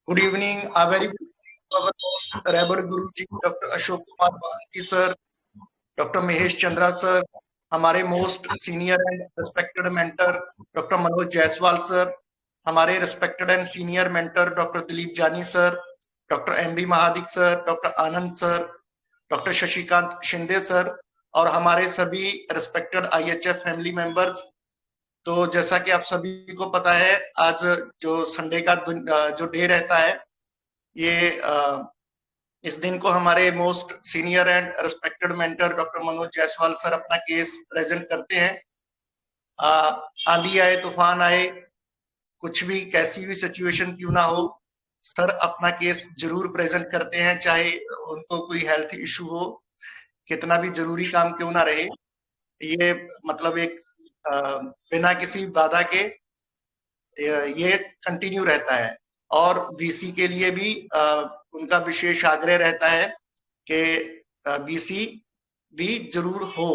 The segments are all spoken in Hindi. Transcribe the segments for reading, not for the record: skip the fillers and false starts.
Good evening. A very good evening to our most revered Guruji, Dr. Ashok Kumar Mohanty sir, Dr. Mahesh Chandra sir, हमारे most senior and respected mentor doctor Manoj Jaiswal sir, हमारे respected and senior mentor doctor Dilip Jani sir, doctor M B Mahadik sir, doctor Anand sir, doctor Shashikant Shinde sir और हमारे सभी रिस्पेक्टेड आईएचएफ फैमिली मेंबर्स। तो जैसा कि आप सभी को पता है, आज जो संडे का जो डे रहता है, ये इस दिन को हमारे most senior and respected mentor doctor Manoj Jaiswal sir अपना केस प्रेजेंट करते हैं। आंधी आए, तूफान आए, कुछ भी कैसी भी सिचुएशन क्यों ना हो, सर अपना केस जरूर प्रेजेंट करते हैं, चाहे उनको कोई हेल्थ इशू हो, कितना भी जरूरी काम क्यों ना रहे। ये मतलब एक बिना किसी बाधा के ये कंटिन्यू रहता है। और बीसी के लिए भी उनका विशेष आग्रह रहता है कि बीसी भी जरूर हो।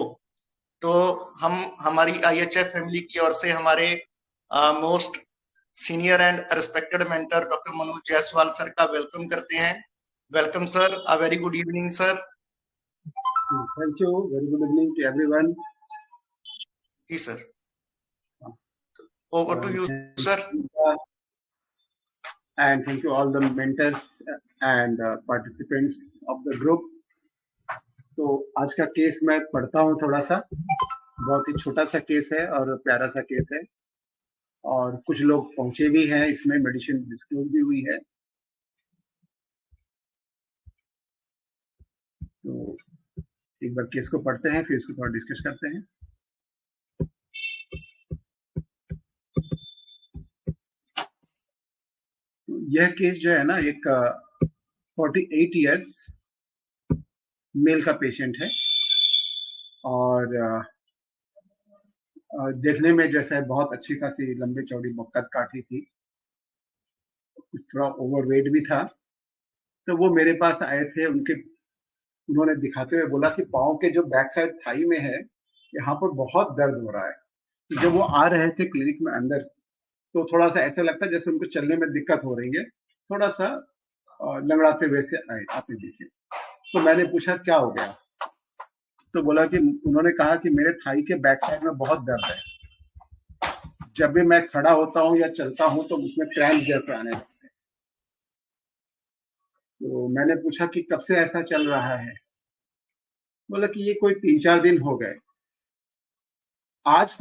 तो हम हमारी आईएचएफ फैमिली की ओर से हमारे most senior and respected mentor doctor Manoj Jaiswal sir का वेलकम करते हैं। Welcome sir, a very good evening sir. Thank you. Very good evening to everyone. जी sir, over to you sir. And thank you all the mentors and participants of the group. तो आज का केस मैं पढ़ता हूँ थोड़ा सा, बहुत ही छोटा सा केस है और प्यारा सा केस है, और कुछ लोग पहुंचे भी हैं, इसमें मेडिसिन डिस्क्लोज भी हुई है। तो एक बार केस को पढ़ते हैं, फिर इसको थोड़ा डिस्कस करते हैं। तो यह केस जो है ना, एक 48 इयर्स मेल का पेशेंट है, और देखने में जैसे बहुत अच्छी खासी लंबी चौड़ी कद काठी थी, कुछ थोड़ा ओवरवेट भी था। तो वो मेरे पास आए थे, उन्होंने दिखाते हुए बोला कि पाँव के जो बैक साइड थाई में है, यहाँ पर बहुत दर्द हो रहा है। जब वो आ रहे थे क्लिनिक में अंदर, तो थोड़ा सा ऐसा लगता है जैसे उनको चलने में दिक्कत हो रही है, थोड़ा सा लंगड़ाते हुए से आए, आपने देखिए। तो मैंने पूछा क्या हो गया, तो बोला कि उन्होंने कहा कि मेरे थाई के बैक साइड में बहुत दर्द है, जब भी मैं खड़ा होता हूँ या चलता हूँ तो उसमें क्रैम्प जैसे आने लगते हैं। तो मैंने पूछा कि कब से ऐसा चल रहा है, बोला कि ये कोई 3-4 दिन हो गए। आज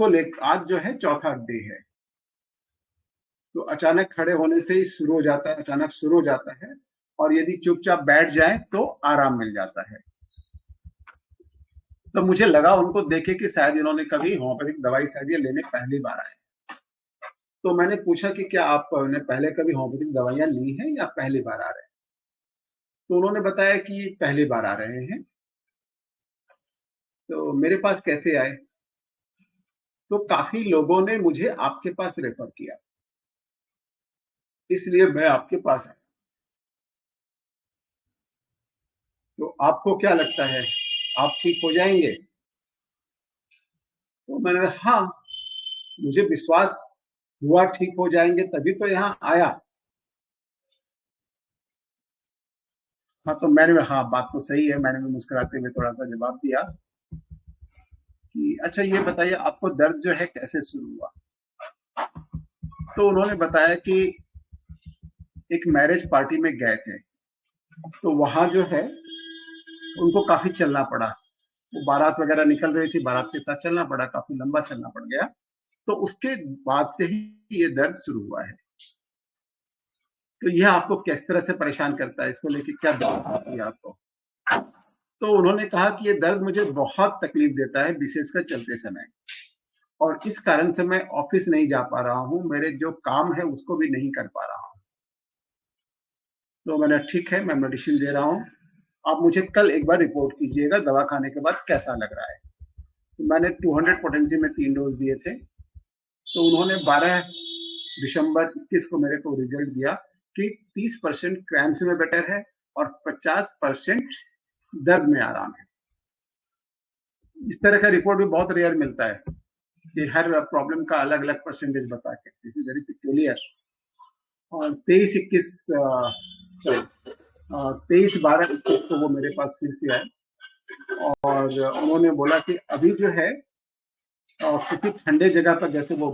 जो है चौथा डे है। तो अचानक खड़े होने से ही शुरू हो जाता है, अचानक शुरू हो जाता है, और यदि चुपचाप बैठ जाए तो आराम मिल जाता है। तो मुझे लगा उनको देखे कि शायद इन्होंने कभी होम्योपैथिक दवाई शायद ये लेने पहली बार आए। तो मैंने पूछा कि क्या आपने पहले कभी होम्योपैथिक दवाइयां ली हैं या पहली बार आ रहे हैं? तो उन्होंने बताया कि पहली बार आ रहे हैं। तो मेरे पास कैसे आए? तो काफी लोगों ने मुझे आपके पास रेफर किया, इसलिए मैं आपके पास आया। तो आपको क्या लगता है, आप ठीक हो जाएंगे? तो मैंने कहा हाँ, मुझे विश्वास हुआ ठीक हो जाएंगे, तभी तो यहाँ आया। हाँ, तो मैंने हाँ, बात तो सही है, मैंने भी मुस्कुराते हुए थोड़ा सा जवाब दिया कि अच्छा ये बताइए आपको दर्द जो है कैसे शुरू हुआ? तो उन्होंने बताया कि एक मैरिज पार्टी में गए थे, तो वहां जो है उनको काफी चलना पड़ा। वो बारात वगैरह निकल रही थी, बारात के साथ चलना पड़ा, काफी लंबा चलना पड़ गया। तो उसके बाद से ही ये दर्द शुरू हुआ है। तो यह आपको किस तरह से परेशान करता है, इसको लेके क्या दिक्कत आती है आपको? तो उन्होंने कहा कि ये दर्द मुझे बहुत तकलीफ देता है, विशेषकर चलते समय, और इस कारण से मैं ऑफिस नहीं जा पा रहा हूँ, मेरे जो काम है उसको भी नहीं कर पा रहा हूँ। तो मैंने ठीक है, मैं मेडिसिन दे रहा हूँ, आप मुझे कल एक बार रिपोर्ट कीजिएगा दवा खाने के बाद कैसा लग रहा है। तो मैंने 200 पोटेंसी में 3 डोज दिए थे। तो उन्होंने 12 दिसंबर 21 को मेरे को रिजल्ट दिया कि 30% क्रैम्प्स में बेटर है और 50% दर्द में आराम है। इस तरह का रिपोर्ट भी बहुत रेयर मिलता है कि हर प्रॉब्लम का अलग अलग परसेंटेज बता के। This is very peculiar. और 23-12-21 को वो मेरे पास फिर से आए और उन्होंने बोला कि अभी जो है किसी ठंडे जगह पर, जैसे वो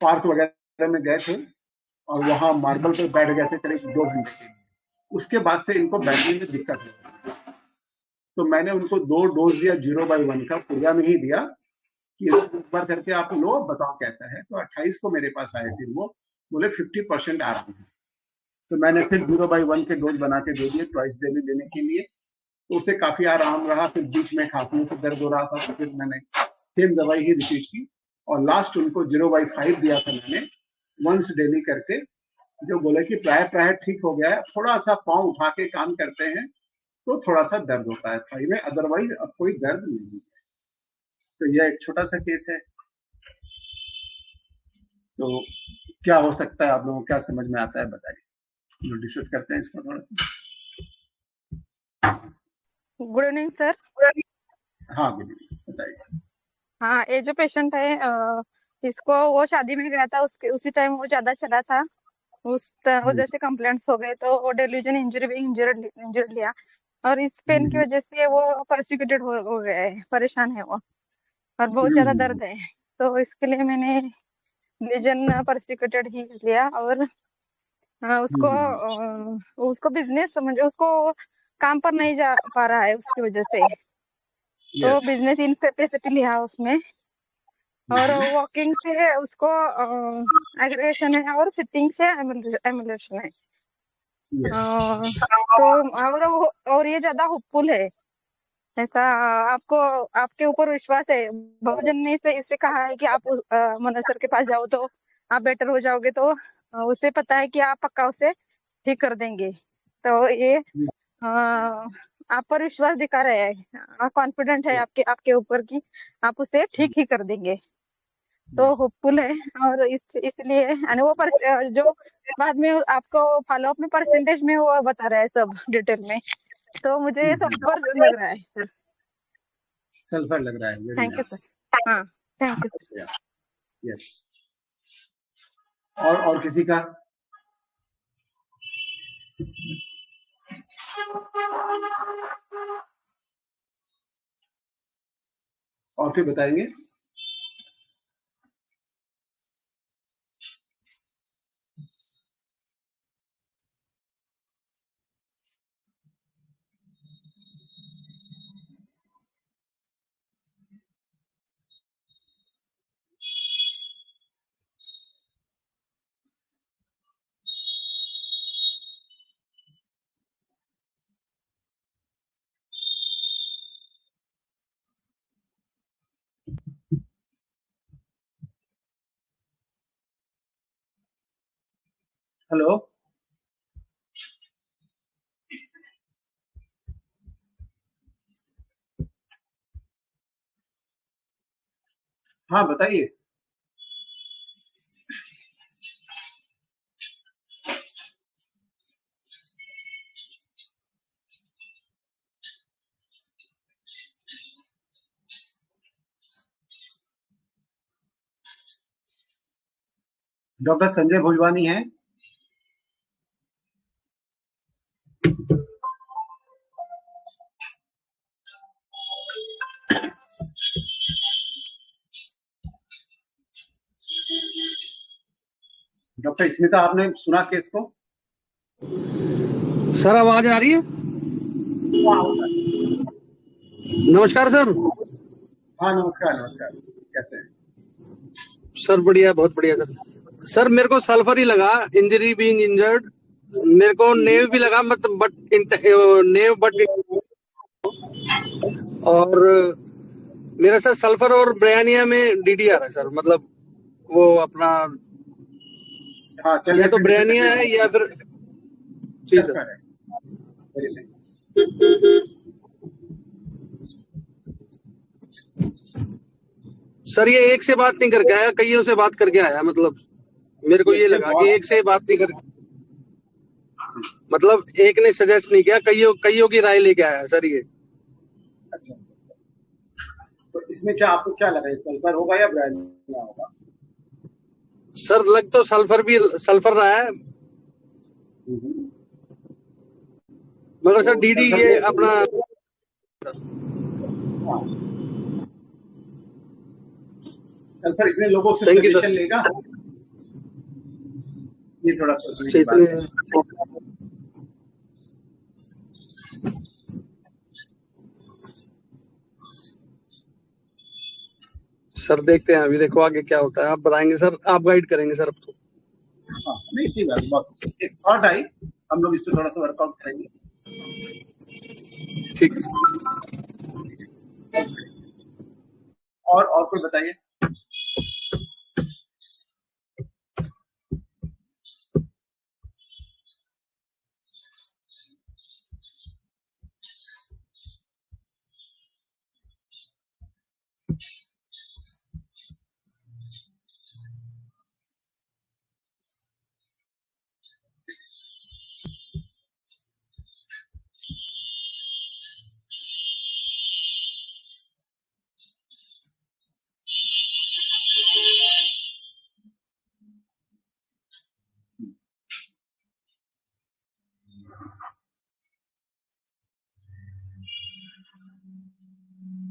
पार्क वगैरह में गए थे और वहां मार्बल पे बैठ गए थे करीब 2 घंटे के लिए, उसके बाद से इनको बैठने में दिक्कत है। तो मैंने उनको 2 डोज दिया 0/1 का, पूरा नहीं दिया, कि इसको एक बार करके आप लो, बताओ कैसा है। तो 28 को मेरे पास आए थे, वो बोले 50% आ रहे हैं। तो मैंने फिर 0/1 के डोज बना के दे दिए ट्वाइस डेली देने के लिए। तो उसे काफी आराम रहा। फिर बीच में खांसने से दर्द हो रहा था, तो फिर मैंने सेम दवाई ही रिपीट की और लास्ट उनको 0/5 दिया था मैंने, वंस डेली करके। जो बोले कि प्राय प्राय ठीक हो गया है, थोड़ा सा पाँव उठा के काम करते हैं तो थोड़ा सा दर्द होता है थाई में, अदरवाइज अब कोई दर्द नहीं है। तो यह एक छोटा सा केस है। तो क्या हो सकता है, आप लोगों को क्या समझ में आता है, बताइए, जो डिस्कस करते हैं इसको थोड़ा सा। Good evening sir. हाँ गुड इवनिंग, बताइए। हाँ, ये जो पेशेंट है इसको वो शादी में गया था, उसके उसी टाइम वो ज्यादा चला था, उस वजह से कंप्लेंट्स हो गए, तो वो डेल्यूजन इंजरी भी इंजर्ड लिया और इस पेन की वजह से वो परसिक्यूटेड हो गया है, परेशान है वो और बहुत ज्यादा दर्द है। तो इसके लिए मैंने डेल्यूजन परसिक्यूटेड ही लिया और उसको बिजनेस समझ, उसको काम पर नहीं जा पा रहा है उसकी वजह से, तो बिजनेस इनकैपेसिटी लिया उसमें। और वॉकिंग से उसको एग्रेशन है और सिटिंग से एमुलेशन है। तो और ये ज्यादा होपफुल है, ऐसा आपको आपके ऊपर विश्वास है। बहुजन ने इससे कहा है कि आप मनोज सर के पास जाओ तो आप बेटर हो जाओगे, तो उसे पता है कि आप पक्का उसे ठीक कर देंगे। तो ये आप पर विश्वास दिखा रहे हैं, कॉन्फिडेंट है आपके आपके ऊपर कि आप उसे ठीक ही कर देंगे, तो होपफुल है। और इसलिए वो जो बाद में आपको फॉलोअप में परसेंटेज में वो बता रहा है सब डिटेल में, तो मुझे ये सल्फर लग रहा है सर। सल्फर लग रहा है। Thank you sir. हाँ, थैंक यू सर। यस। और किसी का? और फिर बताएंगे। हेलो, हाँ बताइए। डॉक्टर संजय भोजवानी हैं। डॉक्टर स्मिता, आपने सुना केस को? सर आवाज आ रही है? नमस्कार सर। हाँ नमस्कार नमस्कार, कैसे हैं? सर बढ़िया, बहुत बढ़िया सर। सर मेरे को सल्फर ही लगा, इंजरी बीइंग इंजर्ड। मेरे को नेव भी लगा, नेव बट और मेरा सर सल्फर और ब्रायनिया में डीडी आ रहा है सर, मतलब वो अपना हाँ चलिए, या तो ब्रायनिया है या फिर जी सर। सल्फर है। Very nice. सर ये एक से बात नहीं करके आया, कईयों से बात करके आया, मतलब मेरे को ये लगा कि एक से बात नहीं कर, मतलब एक ने सजेस्ट नहीं किया, कईयों की राय लेके आया सर ये। अच्छा, तो इसमें क्या आपको क्या लगा, सल्फर होगा या ब्रायनिया होगा? सर लग तो सल्फर रहा है, मगर सर डीडी ये अपना सल्फर इतने लोगों से Thank you, सजेशन sir. लेगा, ये थोड़ा सोचने की बात है। सर देखते हैं, अभी देखो आगे क्या होता है, आप बताएंगे सर, आप गाइड करेंगे सर अब तो। हाँ, नहीं सही बात, बहुत एक थॉट आई, हम लोग इस पे थोड़ा सा वर्कआउट करेंगे। ठीक। और कोई बताइए।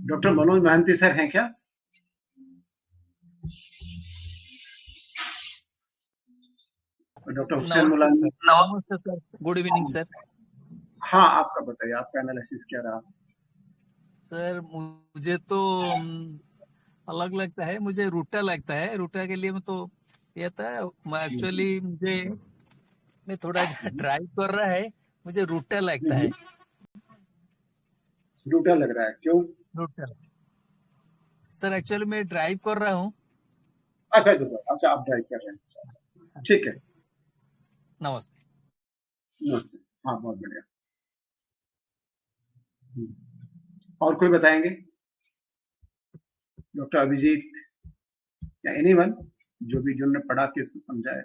डॉक्टर मनोज महांती सर हैं क्या? डॉक्टर हुसैन मुलानी। नमस्ते सर, गुड इवनिंग सर। हाँ, आपका बताइए, आपका एनालिसिस क्या रहा? सर मुझे तो अलग लगता है, मुझे रूटा लगता है। रूटा के लिए मैं तो ये था, एक्चुअली मैं थोड़ा ड्राइव कर रहा है, मुझे रूटा लगता है। रूटा लग रहा है, क्यों? रूटा सर, एक्चुअली मैं ड्राइव कर रहा हूँ। अच्छा, आप ड्राइव कर रहे हैं, ठीक है। नमस्ते। हाँ, बहुत बढ़िया। और कोई बताएंगे? डॉक्टर अभिजीत या एनीवन, जो भी जिन्होंने पढ़ा के इसको समझाया।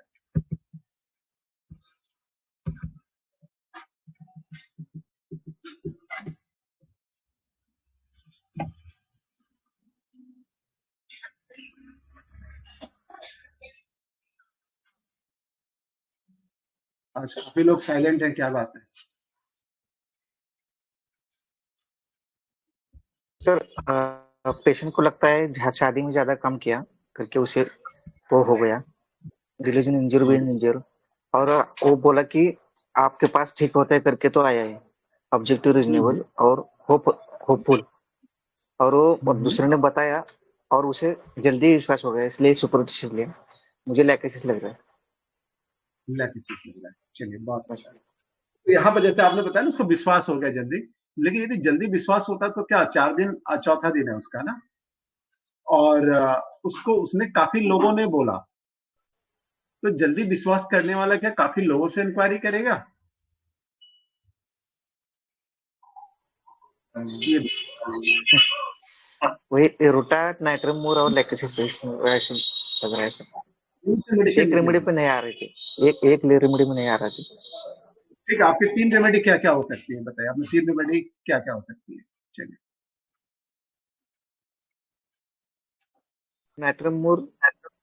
अच्छा, काफी लोग साइलेंट हैं, क्या बात है? सर पेशेंट को लगता है शादी में ज्यादा काम किया करके उसे वो हो गया, रिलीजन इंजर, और वो बोला कि आपके पास ठीक होता है करके तो आया है, ऑब्जेक्टिव रीजनेबल और होपफुल, और वो दूसरे ने बताया और उसे जल्दी विश्वास हो गया, इसलिए सुपरस्टिशियस लिया। मुझे लैकेसिस लग रहा है। लैकेसिस लग रहा है, चलिए बहुत अच्छा। तो यहाँ पर जैसे आपने बताया ना, उसको विश्वास हो गया जल्दी, लेकिन यदि जल्दी विश्वास होता तो क्या 4 दिन, चौथा दिन है उसका ना, और उसको उसने काफी लोगों ने बोला, तो जल्दी विश्वास करने वाला क्या काफी लोगों से इंक्वायरी करेगा? ये वही रोटा नाइट्रम मोर और लैकेसिस ऐसे लग रहा है सर। एक रेमेडी पे नहीं आ रही थी, एक रेमेडी में नहीं आ रहा थी। ठीक है, आपकी 3 रेमेडी क्या क्या हो सकती है बताइए, आपने 3 रेमेडी क्या क्या हो सकती है? चलिए, नाइट्रम मोर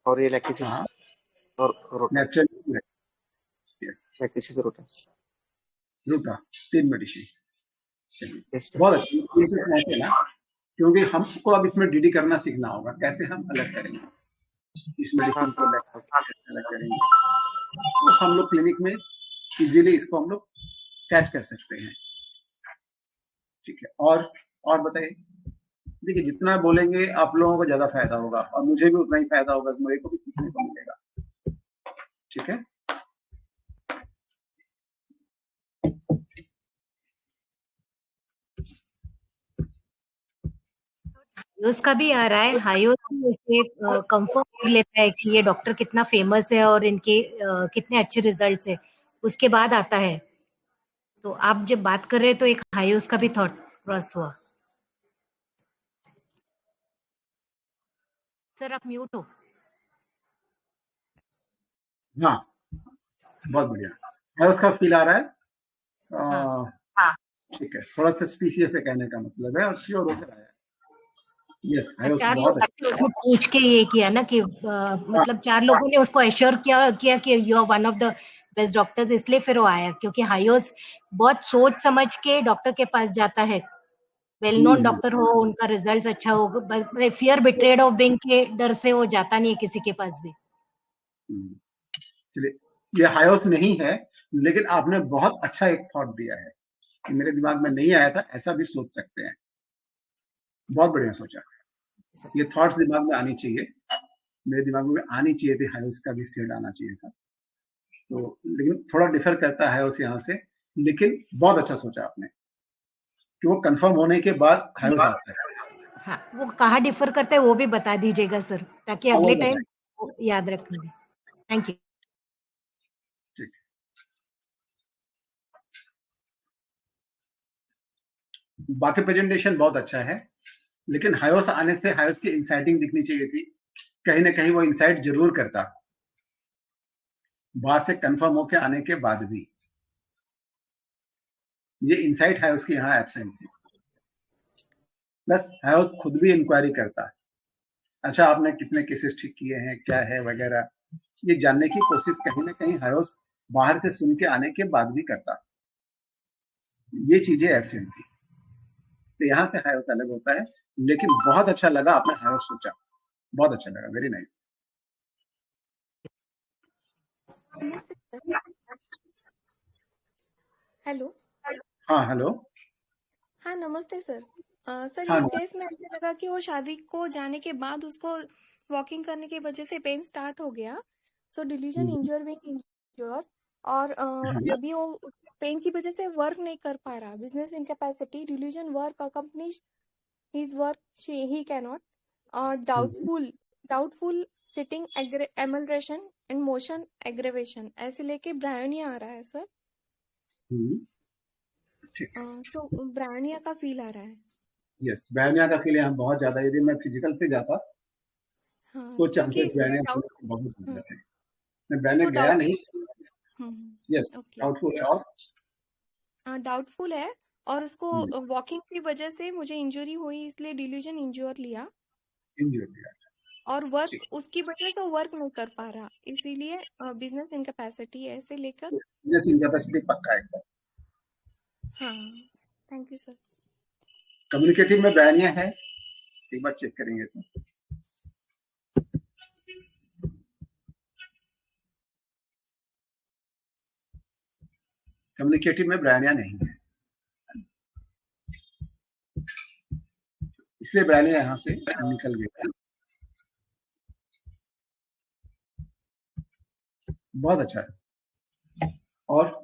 और ये लैकेसिस और रोटा। नेचुरल, यस, लैकेसिस रोटा, रूटा, 3 मेडिसिन। Yes sir. बहुत अच्छी ऐसे ना, क्योंकि हमको अब इसमें डीडी करना सीखना होगा, कैसे हम अलग करेंगे इस मेडिसिन को, अलग करेंगे, तो हम लोग क्लिनिक में इजीली इसको हम लोग कैच कर सकते हैं। ठीक है, और बताइए। देखिए, जितना बोलेंगे आप लोगों को ज्यादा फायदा होगा, और मुझे भी उतना ही फायदा होगा, मुझे को भी सीखने को मिलेगा। ठीक है, उसका भी आ रहा है, हाइयोस भी उससे कंफर्म कर लेता है कि ये डॉक्टर कितना फेमस है और इनके कितने अच्छे रिजल्ट्स है, उसके बाद आता है। तो आप जब बात कर रहे हैं तो एक हाइयोस का भी थॉट क्रॉस हुआ। सर आप म्यूट हो। हाँ, बहुत बढ़िया है, उसका फील आ रहा है। हाँ। ठीक है, थोड़ा सा स्पीशियस से कहने का मतलब है, और श्योर होकर आया है। यस, हायोस 4 बहुत लोगों से उसने पूछ के ये किया ना कि मतलब 4 लोगों ने उसको एश्योर किया कि you are one of the best doctors, इसलिए फिर वो आया, क्योंकि हायोस बहुत सोच समझ के डॉक्टर के पास जाता है। वेल नोन डॉक्टर हो, उनका रिजल्ट अच्छा हो, फियर बिट्रेड ऑफ बिंग के डर से वो जाता नहीं है किसी के पास भी। चलिए, ये हायोस नहीं है, लेकिन आपने बहुत अच्छा एक थॉट दिया है कि मेरे दिमाग में नहीं आया था, ऐसा भी सोच सकते हैं। बहुत बढ़िया सोचा। ये थॉट्स दिमाग में आनी चाहिए, मेरे दिमाग में आनी चाहिए थी, हायोस का भी शेड आना चाहिए था। तो लेकिन थोड़ा डिफर करता है हायोस यहाँ से, लेकिन बहुत अच्छा सोचा आपने कि वो कंफर्म होने के बाद हायोस आता है। हाँ, वो कहाँ डिफर करता है वो भी बता दीजिएगा सर, ताकि अगले टाइम याद रखेंगे। Thank you. ठीक, बाकी प्रेजेंटेशन बहुत अच्छा है, लेकिन हायोस आने से हायोस की इंसाइटिंग दिखनी चाहिए थी। कहीं ना कहीं वो इंसाइट जरूर करता, बाहर से कंफर्म होके आने के बाद भी। ये इंसाइट हायोस की यहाँ एब्सेंट थी। प्लस हायोस खुद भी इंक्वायरी करता है, अच्छा आपने कितने केसेस ठीक किए हैं, क्या है वगैरह, ये जानने की कोशिश कहीं ना कहीं हायोस बाहर से सुन के आने के बाद भी करता। ये चीजें एब्सेंट थी, तो यहाँ से हायोस अलग होता है। लेकिन बहुत अच्छा लगा आपने हायोस सोचा, बहुत अच्छा लगा, वेरी नाइस। हेलो। हाँ हेलो। हाँ नमस्ते सर। सर हाँ इस केस में ऐसा लगा कि वो शादी को जाने के बाद उसको वॉकिंग करने की वजह से पेन स्टार्ट हो गया, सो डिलीजन इंजर बिंग इंजर, और अभी वो पेन की वजह से वर्क नहीं कर पा रहा, business incapacity, delusion work accompany his work he cannot, और doubtful sitting amelioration and motion aggravation, ऐसे लेके ब्रायोनिया आ रहा है सर। सो ब्रायोनिया का फील आ रहा है। यस, ब्रायोनिया का फील यहाँ बहुत ज्यादा, यदि मैं फिजिकल से जाता तो चांसेस ब्रायोनिया बहुत ज्यादा थे। मैं ब्रायोनिया गया नहीं। यस, डाउटफुल है, और डाउटफुल है, और उसको वॉकिंग की वजह से मुझे इंजरी हुई, इसलिए डिल्यूजन इंजर लिया, और वर्क उसकी वजह से वर्क नहीं कर पा रहा, इसीलिए बिजनेस इनकैपेसिटी ऐसे लेकर। बिजनेस इनकैपेसिटी पक्का एकदम। हाँ, थैंक यू सर। कम्युनिकेटिव में ब्रायोनिया है, एक बार चेक करेंगे तो। कम्युनिकेटिव में ब्रायोनिया नहीं है, इसलिए ब्रायोनिया यहाँ से निकल गया। बहुत अच्छा है। और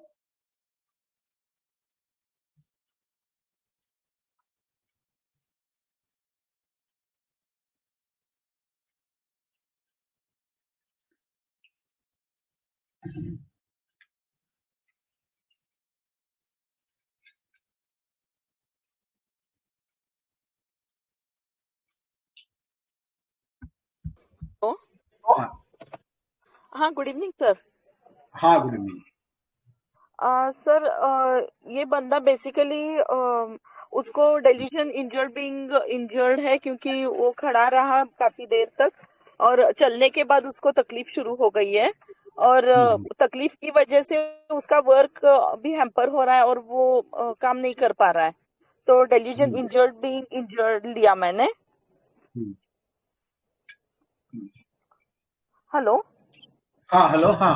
हाँ, गुड इवनिंग सर। हाँ, गुड इवनिंग सर, ये बंदा बेसिकली उसको डिलीजन इंजर्ड है, क्योंकि वो खड़ा रहा काफी देर तक, और चलने के बाद उसको तकलीफ शुरू हो गई है, और तकलीफ की वजह से उसका वर्क भी हैम्पर हो रहा है, और वो काम नहीं कर पा रहा है, तो डिलीजन इंजर्ड लिया मैंने। हेलो। हाँ हेलो। हाँ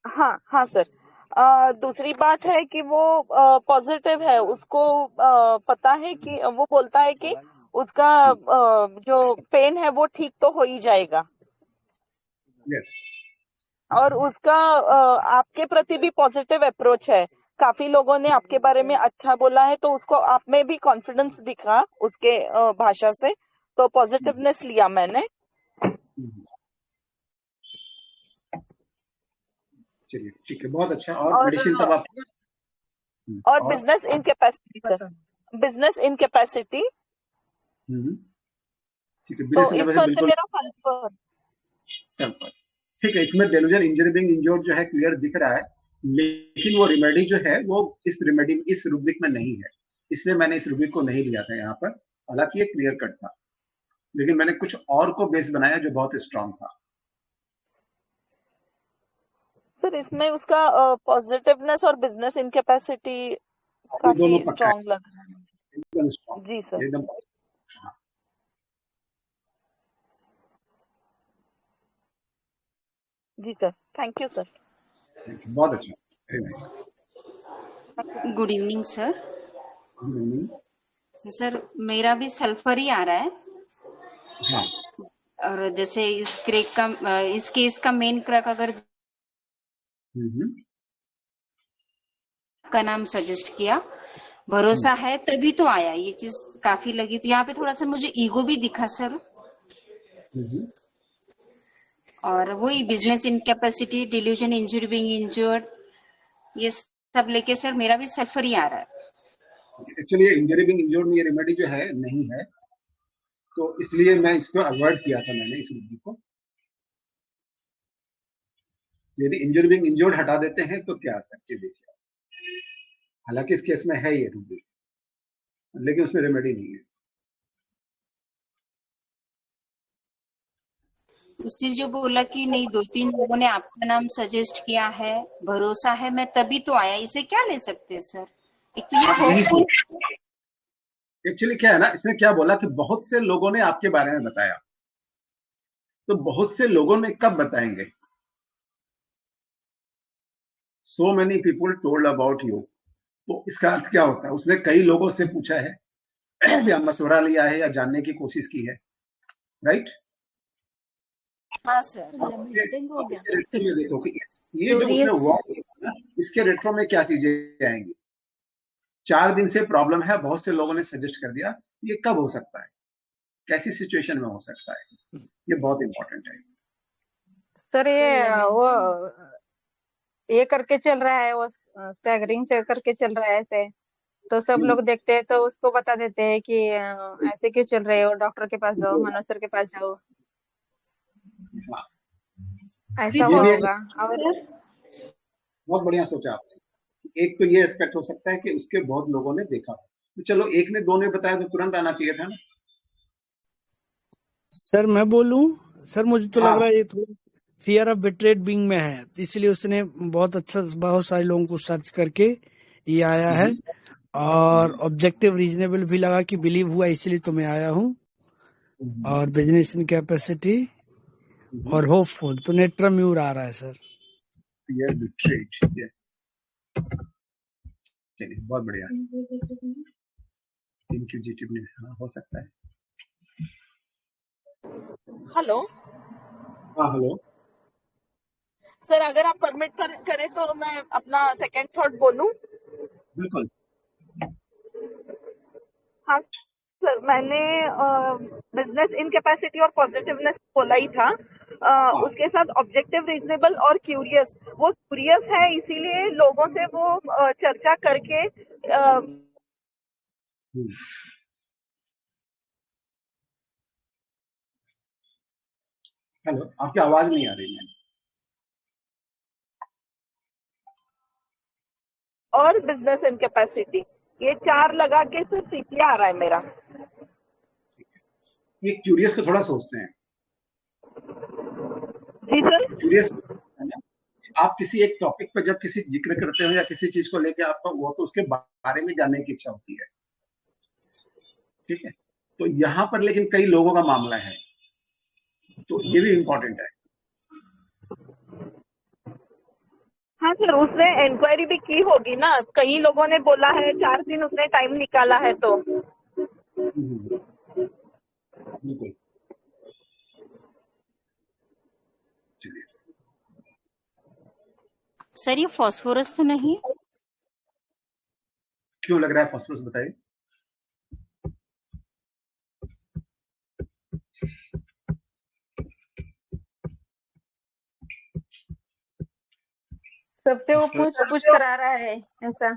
हाँ हाँ सर। दूसरी बात है कि वो पॉजिटिव है, उसको पता है कि वो बोलता है कि उसका जो पेन है वो ठीक तो हो ही जाएगा। यस। और उसका आपके प्रति भी पॉजिटिव अप्रोच है, काफी लोगों ने आपके बारे में अच्छा बोला है, तो उसको आप में भी कॉन्फिडेंस दिखा उसके भाषा से, तो पॉजिटिवनेस लिया मैंने। चलिए ठीक है, बहुत अच्छा। और मेडिसिन तब आप और business incapacity sir, business incapacity. ठीक है, तो इस पर से मेरा कंफर्म। ठीक है, इसमें डेलूजन इंजरी बिंग इंजर्ड जो है क्लियर दिख रहा है, लेकिन वो रेमेडी जो है वो इस रेमेडी इस रूब्रिक में नहीं है, इसलिए मैंने इस रूब्रिक को नहीं लिया था यहाँ पर, हालांकि ये क्लियर कट था। लेकिन मैंने कुछ और को बेस बनाया जो बहुत स्ट्रांग था। सर इसमें उसका पॉजिटिवनेस और बिजनेस इनकैपेसिटी ये काफी दोनों पक्का है, स्ट्रांग लग रहा है। एकदम स्ट्रांग, जी सर। एकदम। हाँ, जी सर, थैंक यू सर। बहुत अच्छा, very nice. Good evening sir. Good evening. Sir मेरा भी सल्फर ही आ रहा है, हाँ, और जैसे इस केस का मेन क्रैक अगर का नाम सजेस्ट किया, भरोसा है तभी तो आया, ये चीज काफी लगी। तो यहाँ पे थोड़ा सा मुझे ईगो भी दिखा सर, और वही business incapacity, delusion, injury being injured, ये सब लेके सर मेरा भी सल्फर ही आ रहा है। एक्चुअली इंजरी बीइंग इंजर्ड में ये रेमेडी जो है नहीं है, तो इसलिए मैं इसको अवॉइड किया था मैंने इस रुपी को। यदि इंजरी बीइंग इंजर्ड हटा देते हैं तो क्या सकते देखिए, हालांकि इस केस में है ये रुपी, लेकिन उसमें रेमेडी नहीं है। उसने जो बोला कि नहीं, 2-3 लोगों ने आपका नाम सजेस्ट किया है, भरोसा है मैं तभी तो आया, इसे क्या ले सकते हैं सर? एक तो ये एक्चुअली क्या है ना, इसने क्या बोला कि बहुत से लोगों ने आपके बारे में बताया, तो बहुत से लोगों ने कब बताएंगे? So many people told about you, तो इसका अर्थ क्या होता है? उसने कई लोगों से पूछा है या मशवरा लिया है या जानने की कोशिश की है, राइट? हाँ सर। इसके रेट्रो में देखो कि ये जो उसने वर्क किया ना, इसके रेट्रो में क्या चीजें आएंगी। 4 दिन से प्रॉब्लम है, बहुत से लोगों ने सजेस्ट कर दिया, ये कब हो सकता है, कैसी सिचुएशन में हो सकता है, ये बहुत इंपॉर्टेंट है। सर ये वो ये करके चल रहा है, वो स्टैगरिंग से करके चल रहा है ऐसे, तो सब लोग देखते हैं तो उसको बता देते हैं कि ऐसे क्यों चल रहे हो, डॉक्टर के पास जाओ, मनोज सर के पास जाओ, ऐसा ये भी होगा। और बहुत बढ़िया सोचा आपने। एक तो ये एस्पेक्ट हो सकता है कि उसके बहुत लोगों ने देखा, तो चलो एक ने 2 ने बताया तो तुरंत आना चाहिए था ना। सर मैं बोलूं? सर मुझे तो हाँ। लग रहा है ये थोड़ा फियर ऑफ बिट्रेड बीइंग में है, इसलिए उसने बहुत सारे लोगों को सर्च करके ये आया है, और ऑब्जेक्टिव रीजनेबल भी लगा कि बिलीव हुआ, इसलिए तो मैं आया हूँ, और बिजनेस इन कैपेसिटी और होपफुल, तो नेट्राम्यूर आ रहा है सर। फियर बिट्रेड, यस, चलिए बहुत बढ़िया। इंक्विजिटिवनेस, हाँ हो सकता है। हेलो हाँ हेलो सर, अगर आप परमिट करें तो मैं अपना सेकंड थॉट बोलूं? बिल्कुल। हाँ सर, मैंने बिजनेस इनकैपेसिटी और पॉजिटिवनेस बोला ही था, उसके साथ ऑब्जेक्टिव, रीजनेबल और क्यूरियस। वो क्यूरियस है इसीलिए लोगों से वो चर्चा करके हेलो, आपकी आवाज नहीं आ रही है। और बिजनेस इनकैपेसिटी, ये 4 लगा के सिर्फ सीपीए आ रहा है मेरा। ये क्यूरियस को थोड़ा सोचते हैं। जी सर। क्यूरियस है ना, आप किसी एक टॉपिक पर जब किसी जिक्र करते हो या किसी चीज को लेके आपका वो, तो उसके बारे में जानने की इच्छा होती है, ठीक है? तो यहाँ पर लेकिन कई लोगों का मामला है, तो ये भी इम्पोर्टेंट है। हाँ सर, उसने इंक्वायरी भी की होगी ना, कई लोगों ने बोला है, 4 दिन उसने टाइम निकाला है तो। बिल्कुल। चलिए सर ये फास्फोरस तो नहीं? क्यों लग रहा है फास्फोरस, बताइए। सबसे वो पूछ करा रहा है ऐसा।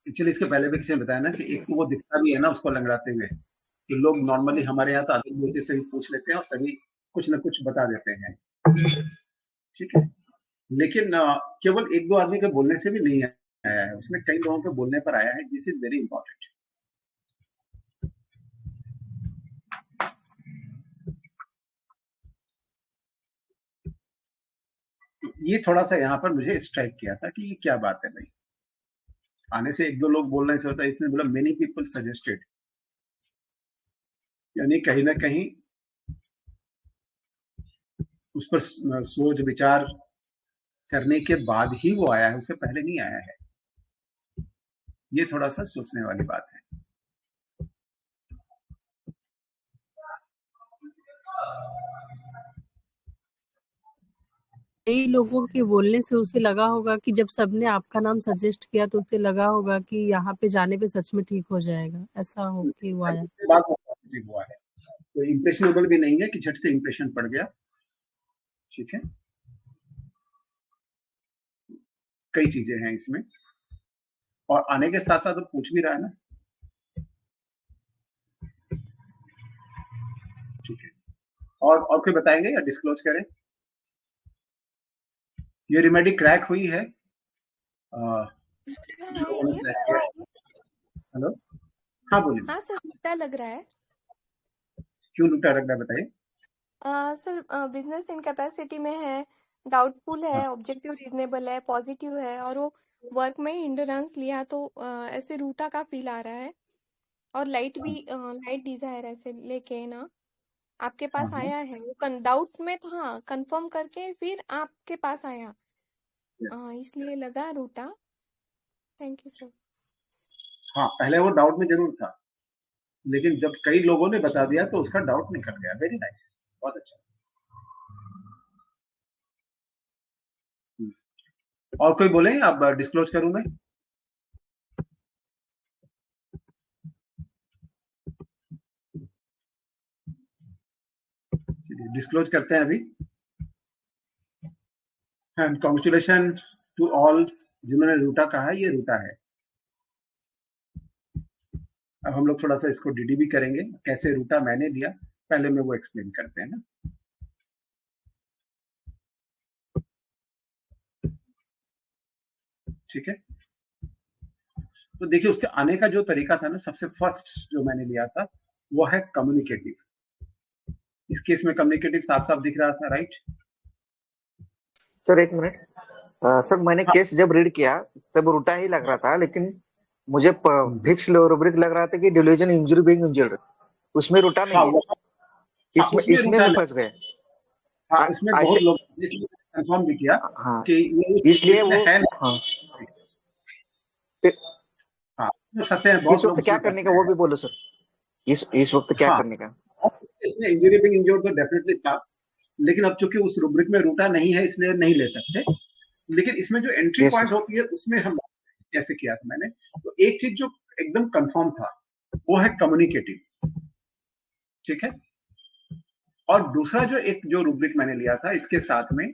एक्चुअली इसके पहले भी किसी ने बताया ना कि एक तो वो दिखता भी है ना उसको लंगड़ाते हुए, कि लोग नॉर्मली हमारे यहाँ तो आदमी बेटे से भी पूछ लेते हैं और सभी कुछ न कुछ बता देते हैं, ठीक है? लेकिन केवल 1-2 आदमी के बोलने से भी नहीं आया है, उसने कई लोगों के बोलने पर आया है। This is very important. ये थोड़ा सा यहाँ पर मुझे स्ट्राइक किया था कि ये क्या बात है भाई। आने से एक दो लोग बोलने से होता है, इसने बोला मेनी पीपल सजेस्टेड, यानी कहीं ना कहीं उस पर सोच विचार करने के बाद ही वो आया है, उससे पहले नहीं आया है। ये थोड़ा सा सोचने वाली बात है। कई लोगों के बोलने से उसे लगा होगा कि जब सबने आपका नाम सजेस्ट किया तो उसे लगा होगा कि यहाँ पे जाने पे सच में ठीक हो जाएगा, ऐसा हो कि वो आया। उसके बाद वो पॉजिटिव हुआ है, तो इम्प्रेशनेबल भी नहीं है कि झट से इम्प्रेशन पड़ गया। ठीक है, कई चीजें हैं इसमें, और आने के साथ साथ वो पूछ भी रहा है ना। ठीक है, और कोई बताएंगे या डिस्क्लोज करें? ये रेमेडी क्रैक हुई है हेलो, हाँ बोलिए। हाँ सर, लूटा लग रहा है। क्यों लूटा लग रहा है बताइए। सर बिजनेस इनकैपेसिटी में है, डाउटफुल है, ऑब्जेक्टिव रीजनेबल है, पॉजिटिव है, और वो वर्क में हिंडरेंस लिया तो ऐसे रूटा का फील आ रहा है। और लाइट भी लाइट डिजायर ऐसे लेके ना आपके पास आया है। वो डाउट में था, हाँ, कंफर्म करके फिर आपके पास आया, इसलिए लगा रूटा। Thank you sir. हाँ, पहले वो डाउट में जरूर था, लेकिन जब कई लोगों ने बता दिया तो उसका डाउट निकल गया। वेरी नाइस, बहुत अच्छा। और कोई बोले, अब डिस्क्लोज करूं मैं? डिस्क्लोज करते हैं अभी। एंड कॉन्ग्रेचुलेशन टू ऑल जिन्होंने रूटा कहा है, ये रूटा है। अब हम लोग थोड़ा सा इसको डीडी भी करेंगे, कैसे रूटा मैंने लिया पहले में वो एक्सप्लेन करते हैं ना। ठीक है, तो देखिए उसके आने का जो तरीका था ना, सबसे फर्स्ट जो मैंने लिया था वो है कम्युनिकेटिव। इस केस में कम्युनिकेटिव साफ साफ दिख रहा था, राइट? सर एक मिनट, सर मैंने केस जब रीड किया तब रूटा ही लग रहा था, लेकिन मुझे फिक्स रूब्रिक लग रहा था कि डिलीजन इंजरी बीइंग इंजर्ड, उसमें रूटा नहीं है। इसमें भी फंस गए। हाँ, इसमें बहुत लोग कंफर्म भी किया कि इसलिए वो फंसे हैं बहुत इस वक्त क्या करने का वो भी बोलो सर, इस वक्त क्या करने का? इसमें इंजरी बीइंग इंजर्ड तो डेफिनेटली था, लेकिन अब चूंकि उस रूब्रिक में रूटा नहीं है इसलिए नहीं ले सकते। लेकिन इसमें जो एंट्री पॉइंट होती है उसमें हम कैसे किया था मैंने, तो एक चीज जो एकदम कंफर्म था वो है कम्युनिकेटिव। ठीक है, और दूसरा जो रूब्रिक मैंने लिया था इसके साथ में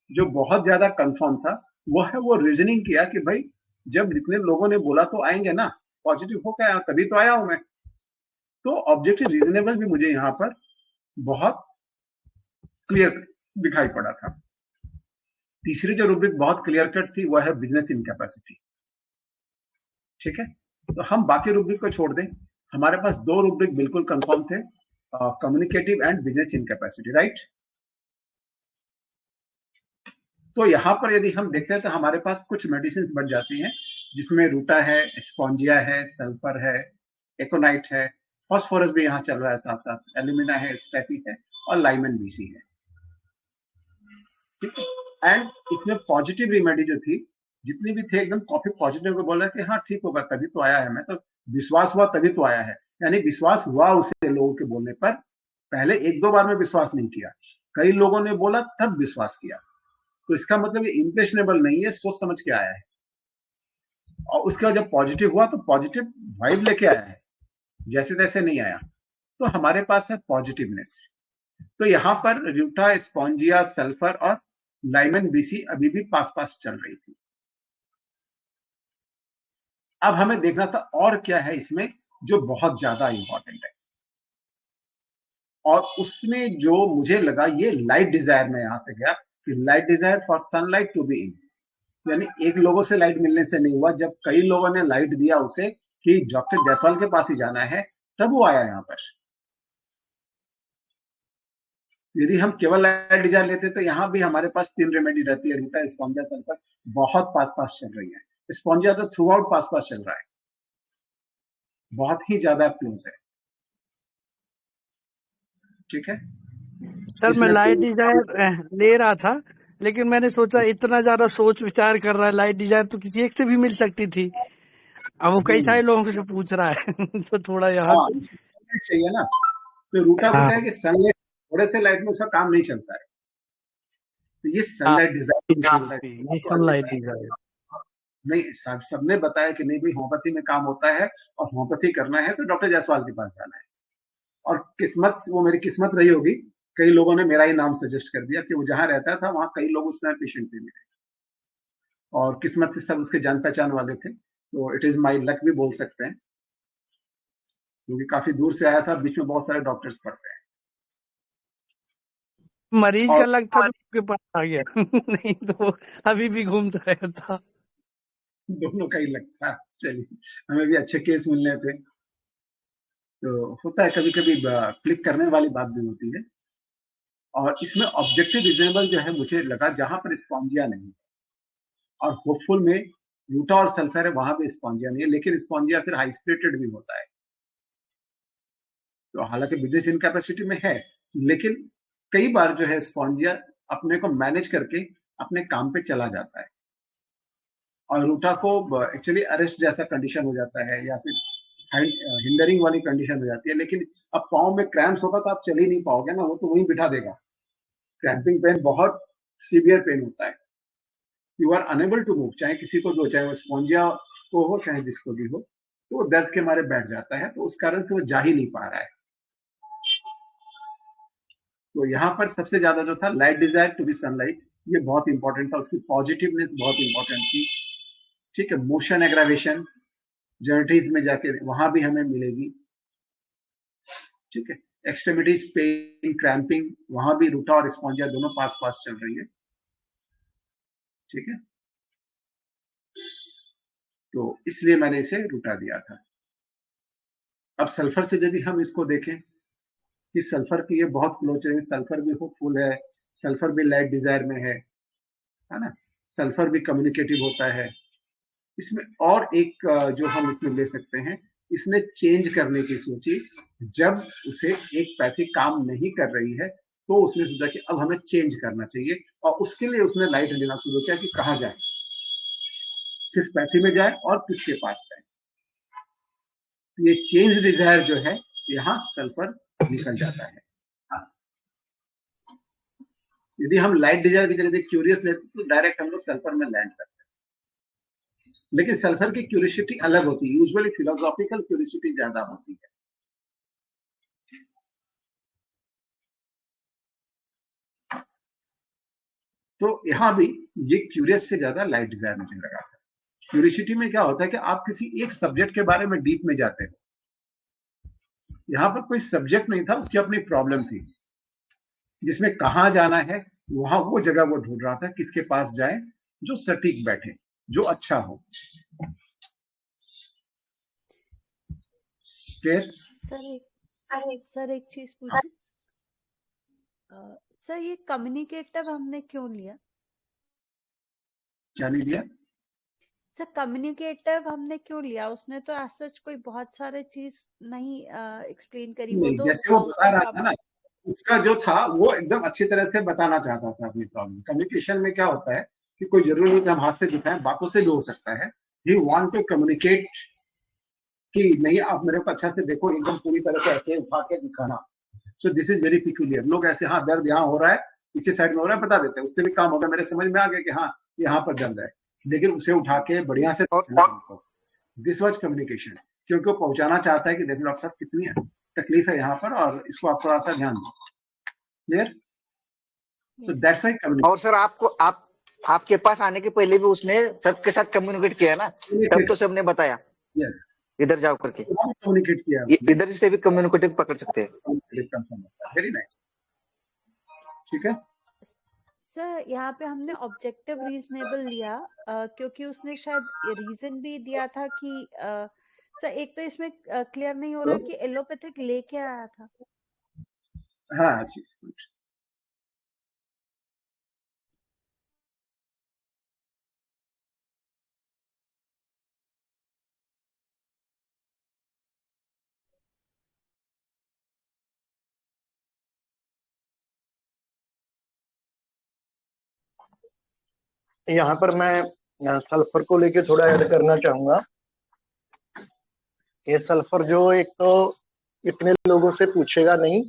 जो बहुत ज्यादा कंफर्म था वो है वो रीजनिंग किया कि भाई जब जितने लोगों ने बोला तो आएंगे ना, पॉजिटिव हो गया तभी तो आया हूं मैं। तो ऑब्जेक्टिव रीजनेबल भी मुझे यहाँ पर बहुत क्लियर दिखाई पड़ा था। तीसरी जो रूब्रिक बहुत क्लियर कट थी वह है बिजनेस इनकैपेसिटी। ठीक है, तो हम बाकी रूब्रिक को छोड़ दें, हमारे पास दो रूब्रिक बिल्कुल कंफर्म थे, communicative and business incapacity, right? तो यहाँ पर यदि हम देखते हैं तो हमारे पास कुछ मेडिसिन बन जाती हैं जिसमें रूटा है, स्पॉन्जिया है, सल्फर है, एकोनाइट है, फॉस्फोरस भी यहाँ चल रहा है साथ साथ, एल्यूमिना है, स्टेफी है और लाइमन बीसी है। ठीक है, एंड इसमें पॉजिटिव रेमेडी जो थी जितनी भी थे एकदम कॉफी पॉजिटिव को बोला कि हाँ ठीक होगा तभी तो आया है, मैं तो विश्वास हुआ तभी तो आया है, यानी विश्वास हुआ उसे लोगों के बोलने पर। पहले एक दो बार में विश्वास नहीं किया, कई लोगों ने बोला तब विश्वास किया। तो इसका मतलब ये इम्प्रेशनेबल नहीं है, सोच समझ के आया है। और उसके बाद जब पॉजिटिव हुआ तो पॉजिटिव वाइब लेके आया है, जैसे तैसे नहीं आया। तो हमारे पास है पॉजिटिवनेस। तो यहाँ पर रूटा, स्पॉन्जिया, सल्फर और लाइमन बीसी अभी भी पास पास चल रही थी। अब हमें देखना था और क्या है इसमें जो बहुत ज्यादा इंपॉर्टेंट है, और उसमें जो मुझे लगा ये लाइट डिजायर में यहां से गया कि light desire for sunlight to be in, यानी एक लोगों से लाइट मिलने से नहीं हुआ, जब कई लोगों ने लाइट दिया उसे कि डॉक्टर जायसवाल के पास ही जाना है तब वो आया यहाँ पर। यदि हम केवल लाइट डिजायर लेते तो यहाँ भी हमारे पास 3 रेमेडी रहती है, रूटा, स्पॉन्जिया, सल्फर, बहुत पास चल रही है। स्पॉन्जिया तो थ्रू आउट पास चल रहा है, बहुत ही ज्यादा क्लोज है। ठीक है, सर मैं लाइट डिजायर ले रहा था, लेकिन मैंने सोचा इतना ज्यादा सोच विचार कर रहा है, लाइट डिजायर तो किसी एक से भी मिल सकती थी, अब वो कई सारे लोगों से पूछ रहा है तो थोड़ा यहाँ चाहिए ना, तो रूटा को क्या है कि सनलाइट, थोड़े से लाइट में उसका काम नहीं चलता है, तो ये सनलाइट डिजायर, सनलाइट डिजायर नहीं, सबने बताया कि नहीं भाई होम्योपैथी में काम होता है और होम्योपैथी करना है तो डॉक्टर जायसवाल के पास जाना है। और किस्मत, वो मेरी किस्मत रही होगी, कई लोगों ने मेरा ही नाम सजेस्ट कर दिया कि वो जहां रहता था वहां कई लोग उस समय पेशेंट थे मेरे, और किस्मत से सब उसके जान पहचान वाले थे, तो इट इज माई लक भी बोल सकते हैं, क्योंकि काफी दूर से आया था, बीच में बहुत सारे डॉक्टर्स पढ़ते हैं। मरीज का लग था तो आपके पास आ गया नहीं तो अभी भी घूमता रहता। दोनों का ही लग था, चलिए, हमें भी अच्छे केस मिलने थे, तो होता है कभी कभी, क्लिक करने वाली बात भी होती है। और इसमें ऑब्जेक्टिव रीजनेबल जो है मुझे लगा, जहां पर स्पॉन्जिया नहीं, और होपफुल में रूटा और सल्फर है, वहां पे स्पॉन्जिया नहीं है, लेकिन स्पॉन्जिया फिर हाई स्प्लिटेड भी होता है, तो हालांकि बिजनेस इनकैपेसिटी में है, लेकिन कई बार जो है स्पॉन्जिया अपने को मैनेज करके अपने काम पे चला जाता है, और रूटा को एक्चुअली अरेस्ट जैसा कंडीशन हो जाता है, या फिर हिंडरिंग वाली कंडीशन हो जाती है। लेकिन अब पाँव में क्रैम्प्स होगा तो आप चल ही नहीं पाओगे ना, वो तो वहीं बिठा देगा। क्रैम्पिंग पेन बहुत सीवियर पेन होता है, you are unable to move, चाहे किसी को दो, चाहे वो स्पॉन्जिया को हो चाहे जिसको भी हो, तो वो दर्द के मारे बैठ जाता है, तो उस कारण से वो जा ही नहीं पा रहा है। तो यहाँ पर सबसे ज्यादा जो था light desire to be sunlight, ये बहुत इंपॉर्टेंट था, उसकी पॉजिटिवनेस बहुत इंपॉर्टेंट थी। ठीक है, मोशन एग्रावेशन जर्निटीज में जाके वहां भी हमें मिलेगी। ठीक है, एक्सट्रीमिटीज पेन, क्रैम्पिंग, वहां भी रूटा और स्पॉन्जिया दोनों पास चल रही है। ठीक है, तो इसलिए मैंने इसे रूटा दिया था। अब सल्फर से यदि हम इसको देखें कि सल्फर की ये बहुत क्लोज है, सल्फर भी होपफुल है, सल्फर भी लाइट डिजायर में है ना, सल्फर भी कम्युनिकेटिव होता है। इसमें और एक जो हम इसमें ले सकते हैं, इसने चेंज करने की सोची, जब उसे एक पैथी काम नहीं कर रही है तो उसने सोचा कि अब हमें चेंज करना चाहिए, और उसके लिए उसने लाइट लेना शुरू किया कि कहाँ जाए, किस पैथी में जाए और किसके पास जाए। ये चेंज डिजायर जो है, यहाँ सल्फर निकल जाता है। यदि हम लाइट डिजायर की जगह क्यूरियस लेते तो डायरेक्ट हम लोग सल्फर में लैंड करते हैं, लेकिन सल्फर की क्यूरियोसिटी अलग होती है, यूजुअली फिलोसॉफिकल क्यूरियोसिटी ज्यादा होती है। तो यहाँ भी ये क्यूरियस से ज्यादा लाइट डिजायर मुझे लगा था। क्यूरियोसिटी में क्या होता है कि आप किसी एक सब्जेक्ट के बारे में डीप में जाते हो, यहाँ पर कोई सब्जेक्ट नहीं था, उसकी अपनी प्रॉब्लम थी, जिसमें कहाँ जाना है वहां वो जगह वो ढूंढ रहा था, किसके पास जाए जो सटीक बैठे, जो अच्छा हो। फिर सर एक चीज पूछी, सर ये कम्युनिकेटिव हमने क्यों लिया? क्या नहीं लिया सर? कम्युनिकेटिव हमने क्यों लिया? उसने तो ऐसा सच कोई बहुत सारे चीज नहीं एक्सप्लेन करी, वो नहीं, तो जैसे वो बता रहा था ना, उसका जो था वो एकदम अच्छी तरह से बताना चाहता था अपनी प्रॉब्लम। कम्युनिकेशन में क्या होता है कि कोई जरूरी नहीं कि हम हाथ से दिखाएं, बातों से भी हो सकता है। ही वांट टू कम्युनिकेट कि नहीं आप मेरे को अच्छा से देखो, एकदम पूरी तरह से ऐसे उठा के दिखाना। सो दिस इज वेरी पिक्यूलियर। लोग ऐसे, हाँ दर्द यहाँ हो रहा है, पीछे साइड में हो रहा है, बता देते हैं, उससे भी काम होगा, मेरे समझ में आ गया कि हाँ यहाँ पर दर्द है, लेकिन उसे उठा के बढ़िया से दिस वाज कम्युनिकेशन, क्योंकि वो पहुंचाना चाहता है कि देखो डॉक्टर साहब कितनी तकलीफ है यहाँ पर, और इसको आप थोड़ा सा ध्यान दो। Clear? So that's why communication. और सर आपके पास आने के पहले भी उसने सबके साथ कम्युनिकेट किया ना, तब तो सबने बताया। यस, इधर जाओ करके कम्युनिकेट किया, इधर से भी कम्युनिकेटिव पकड़ सकते हैं। Very nice. ठीक है सर, यहाँ पे हमने ऑब्जेक्टिव रीजनेबल लिया क्योंकि उसने शायद रीजन भी दिया था कि सर एक तो इसमें क्लियर नहीं हो रहा कि एलोपैथिक लेके आया था। हाँ, यहाँ पर मैं सल्फर को लेके थोड़ा ऐड करना चाहूंगा। ये सल्फर जो एक तो इतने लोगों से पूछेगा नहीं,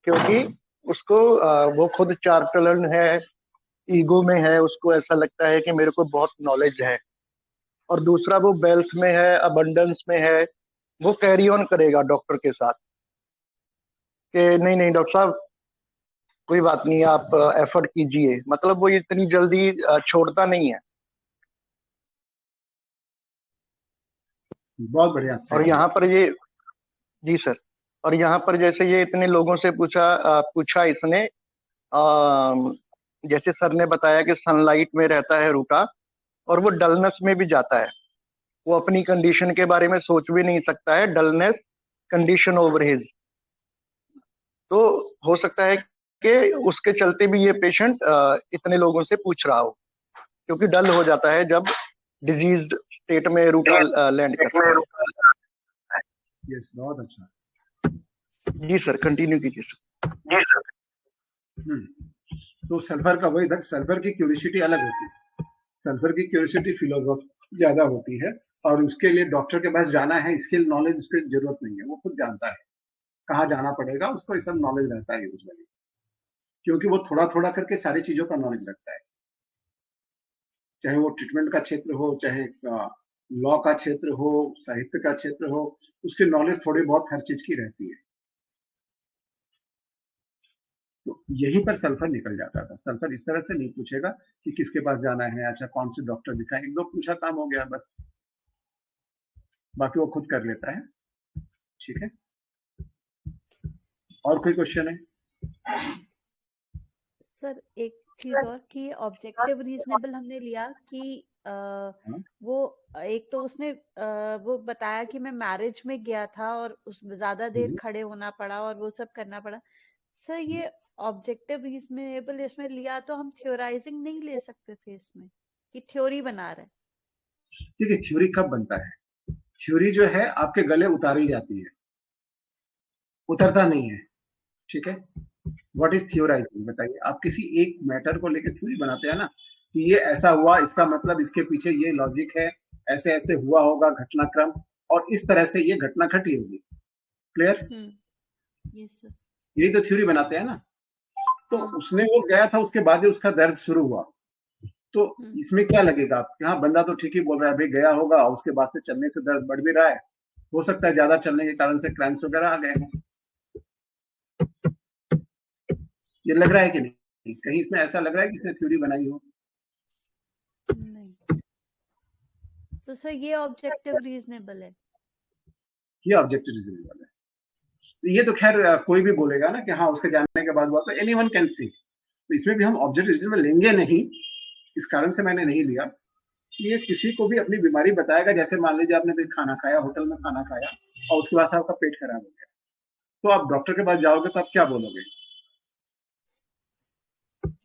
क्योंकि उसको वो खुद चार्टलन है, ईगो में है, उसको ऐसा लगता है कि मेरे को बहुत नॉलेज है। और दूसरा वो वेल्थ में है, अबंडेंस में है, वो कैरी ऑन करेगा डॉक्टर के साथ कि नहीं नहीं डॉक्टर साहब कोई बात नहीं, आप एफर्ट कीजिए, मतलब वो इतनी जल्दी छोड़ता नहीं है। बहुत बढ़िया। और यहाँ पर ये, जी सर, और यहाँ पर जैसे ये इतने लोगों से पूछा इसने, जैसे सर ने बताया कि सनलाइट में रहता है रूटा और वो डलनेस में भी जाता है, वो अपनी कंडीशन के बारे में सोच भी नहीं सकता है, डलनेस कंडीशन ओवर हिज। तो हो सकता है कि उसके चलते भी ये पेशेंट इतने लोगों से पूछ रहा हो, क्योंकि डल हो जाता है जब डिजीज स्टेट में रूटा लैंड करता है। यस, बहुत अच्छा। जी सर, कंटिन्यू कीजिए सर। जी सर। तो सल्फर का वही तक, सल्फर की क्यूरियोसिटी अलग होती है, सल्फर की क्यूरियोसिटी फिलोसॉफी ज्यादा होती है, और उसके लिए डॉक्टर के पास जाना है, स्किल नॉलेज उसकी जरूरत नहीं है, वो खुद जानता है कहाँ जाना पड़ेगा, उसको ये सब नॉलेज रहता है यूजुअली, क्योंकि वो थोड़ा थोड़ा करके सारी चीजों का नॉलेज रखता है, चाहे वो ट्रीटमेंट का क्षेत्र हो, चाहे लॉ का क्षेत्र हो, साहित्य का क्षेत्र हो, उसकी नॉलेज थोड़ी बहुत हर चीज की रहती है। तो यहीं पर सल्फर निकल जाता था। सल्फर इस तरह से नहीं पूछेगा कि किसके पास जाना है, अच्छा कौन से डॉक्टर दिखाएं, एक दो पूछा काम हो गया बस, बाकी वो खुद कर लेता है। ठीक है, और कोई क्वेश्चन है? सर एक चीज और कि ऑब्जेक्टिव रीजनेबल हमने लिया कि वो एक तो उसने वो बताया कि मैं मैरिज में गया था और उस ज्यादा देर खड़े होना पड़ा और वो सब करना पड़ा। सर ये ऑब्जेक्टिव रीजनेबल इसमें लिया तो हम थ्योराइजिंग नहीं ले सकते थे इसमें कि थ्योरी बना रहे? ठीक है, थ्योरी कब बनता है? थ्योरी जो है आपके गले उतारी जाती है, उतरता नहीं है। ठीक है, व्हाट इज थ्योराइजिंग बताइए। आप किसी एक मैटर को लेकर थ्योरी बनाते हैं ना, कि ये ऐसा हुआ, इसका मतलब इसके पीछे ये लॉजिक है, ऐसे ऐसे हुआ होगा घटनाक्रम, और इस तरह से ये घटना घटी होगी। क्लियर? यही तो थ्योरी बनाते हैं ना। तो उसने वो गया था, उसके बाद ही उसका दर्द शुरू हुआ, तो इसमें क्या लगेगा आपको? हाँ, बंदा तो ठीक ही बोल रहा है भाई, गया होगा, उसके बाद से चलने से दर्द बढ़ भी रहा है, हो सकता है ज्यादा चलने के कारण से क्रैम्प्स वगैरह आ गए हों। ये लग रहा है कि नहीं? कहीं इसमें ऐसा लग रहा है कि इसने थ्योरी बनाई हो? नहीं। तो सर ये ऑब्जेक्टिव रीजनेबल है? ये ऑब्जेक्टिव रीजनेबल है। ये तो खैर कोई भी बोलेगा ना कि हाँ उसके जानने के बाद हुआ, तो एनीवन कैन सी। तो इसमें भी हम ऑब्जेक्टिव रीजनेबल लेंगे नहीं, इस कारण से मैंने नहीं लिया। ये किसी को भी अपनी बीमारी बताएगा, जैसे मान लीजिए आपने कोई खाना खाया, होटल में खाना खाया और उसके बाद आपका पेट खराब हो गया, तो आप डॉक्टर के पास जाओगे तो आप क्या बोलोगे?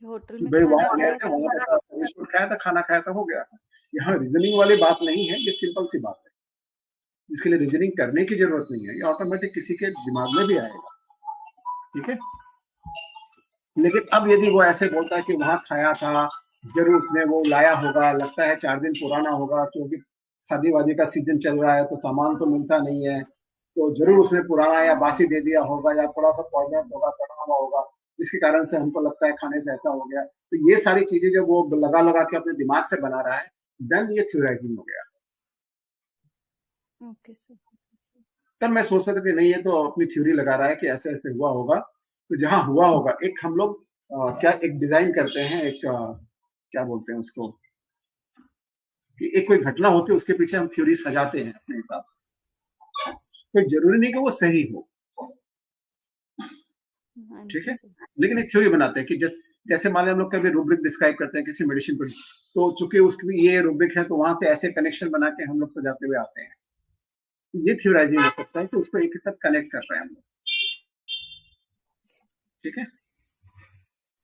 होटल में भाई वहां खाना गए थे, वहां खाया था, खाना खाया था, हो गया। यहाँ रीजनिंग वाली बात नहीं है, ये सिंपल सी बात है, इसके लिए रीजनिंग करने की जरूरत नहीं है, ये ऑटोमेटिक किसी के दिमाग में भी आएगा। ठीक है, लेकिन अब यदि वो ऐसे बोलता है कि वहां खाया था, जरूर उसने वो लाया होगा, लगता है 4 दिन पुराना होगा, क्योंकि शादी वादी का सीजन चल रहा है तो सामान तो मिलता नहीं है, तो जरूर उसने पुराना या बासी दे दिया होगा, या थोड़ा सा पॉइजनस होगा, सड़ा हुआ होगा, जिसके कारण से हमको लगता है खाने से ऐसा हो गया। तो ये सारी चीजें जब वो लगा लगा के अपने दिमाग से बना रहा है, देन ये थ्योराइजिंग हो गया। Okay sir. तब मैं सोचता था कि नहीं, ये तो अपनी थ्योरी लगा रहा है कि ऐसे ऐसे हुआ होगा। तो जहां हुआ होगा, एक हम लोग क्या एक डिजाइन करते हैं, एक क्या बोलते हैं उसको, कि एक कोई घटना होती है, उसके पीछे हम थ्योरी सजाते हैं अपने हिसाब से, कोई जरूरी नहीं कि वो सही हो। ठीक है, लेकिन एक थ्योरी बनाते हैं कि जैसे मान लें हम लोग कभी रूब्रिक डिस्क्राइब करते हैं किसी मेडिसिन पर, तो चूंकि उसकी ये रूब्रिक है, तो वहां से ऐसे कनेक्शन बना के हम लोग सजाते हुए आते हैं। ये थ्योराइजिंग हो सकता है कि उसको एक के साथ कनेक्ट कर रहे हैं हम लोग। ठीक है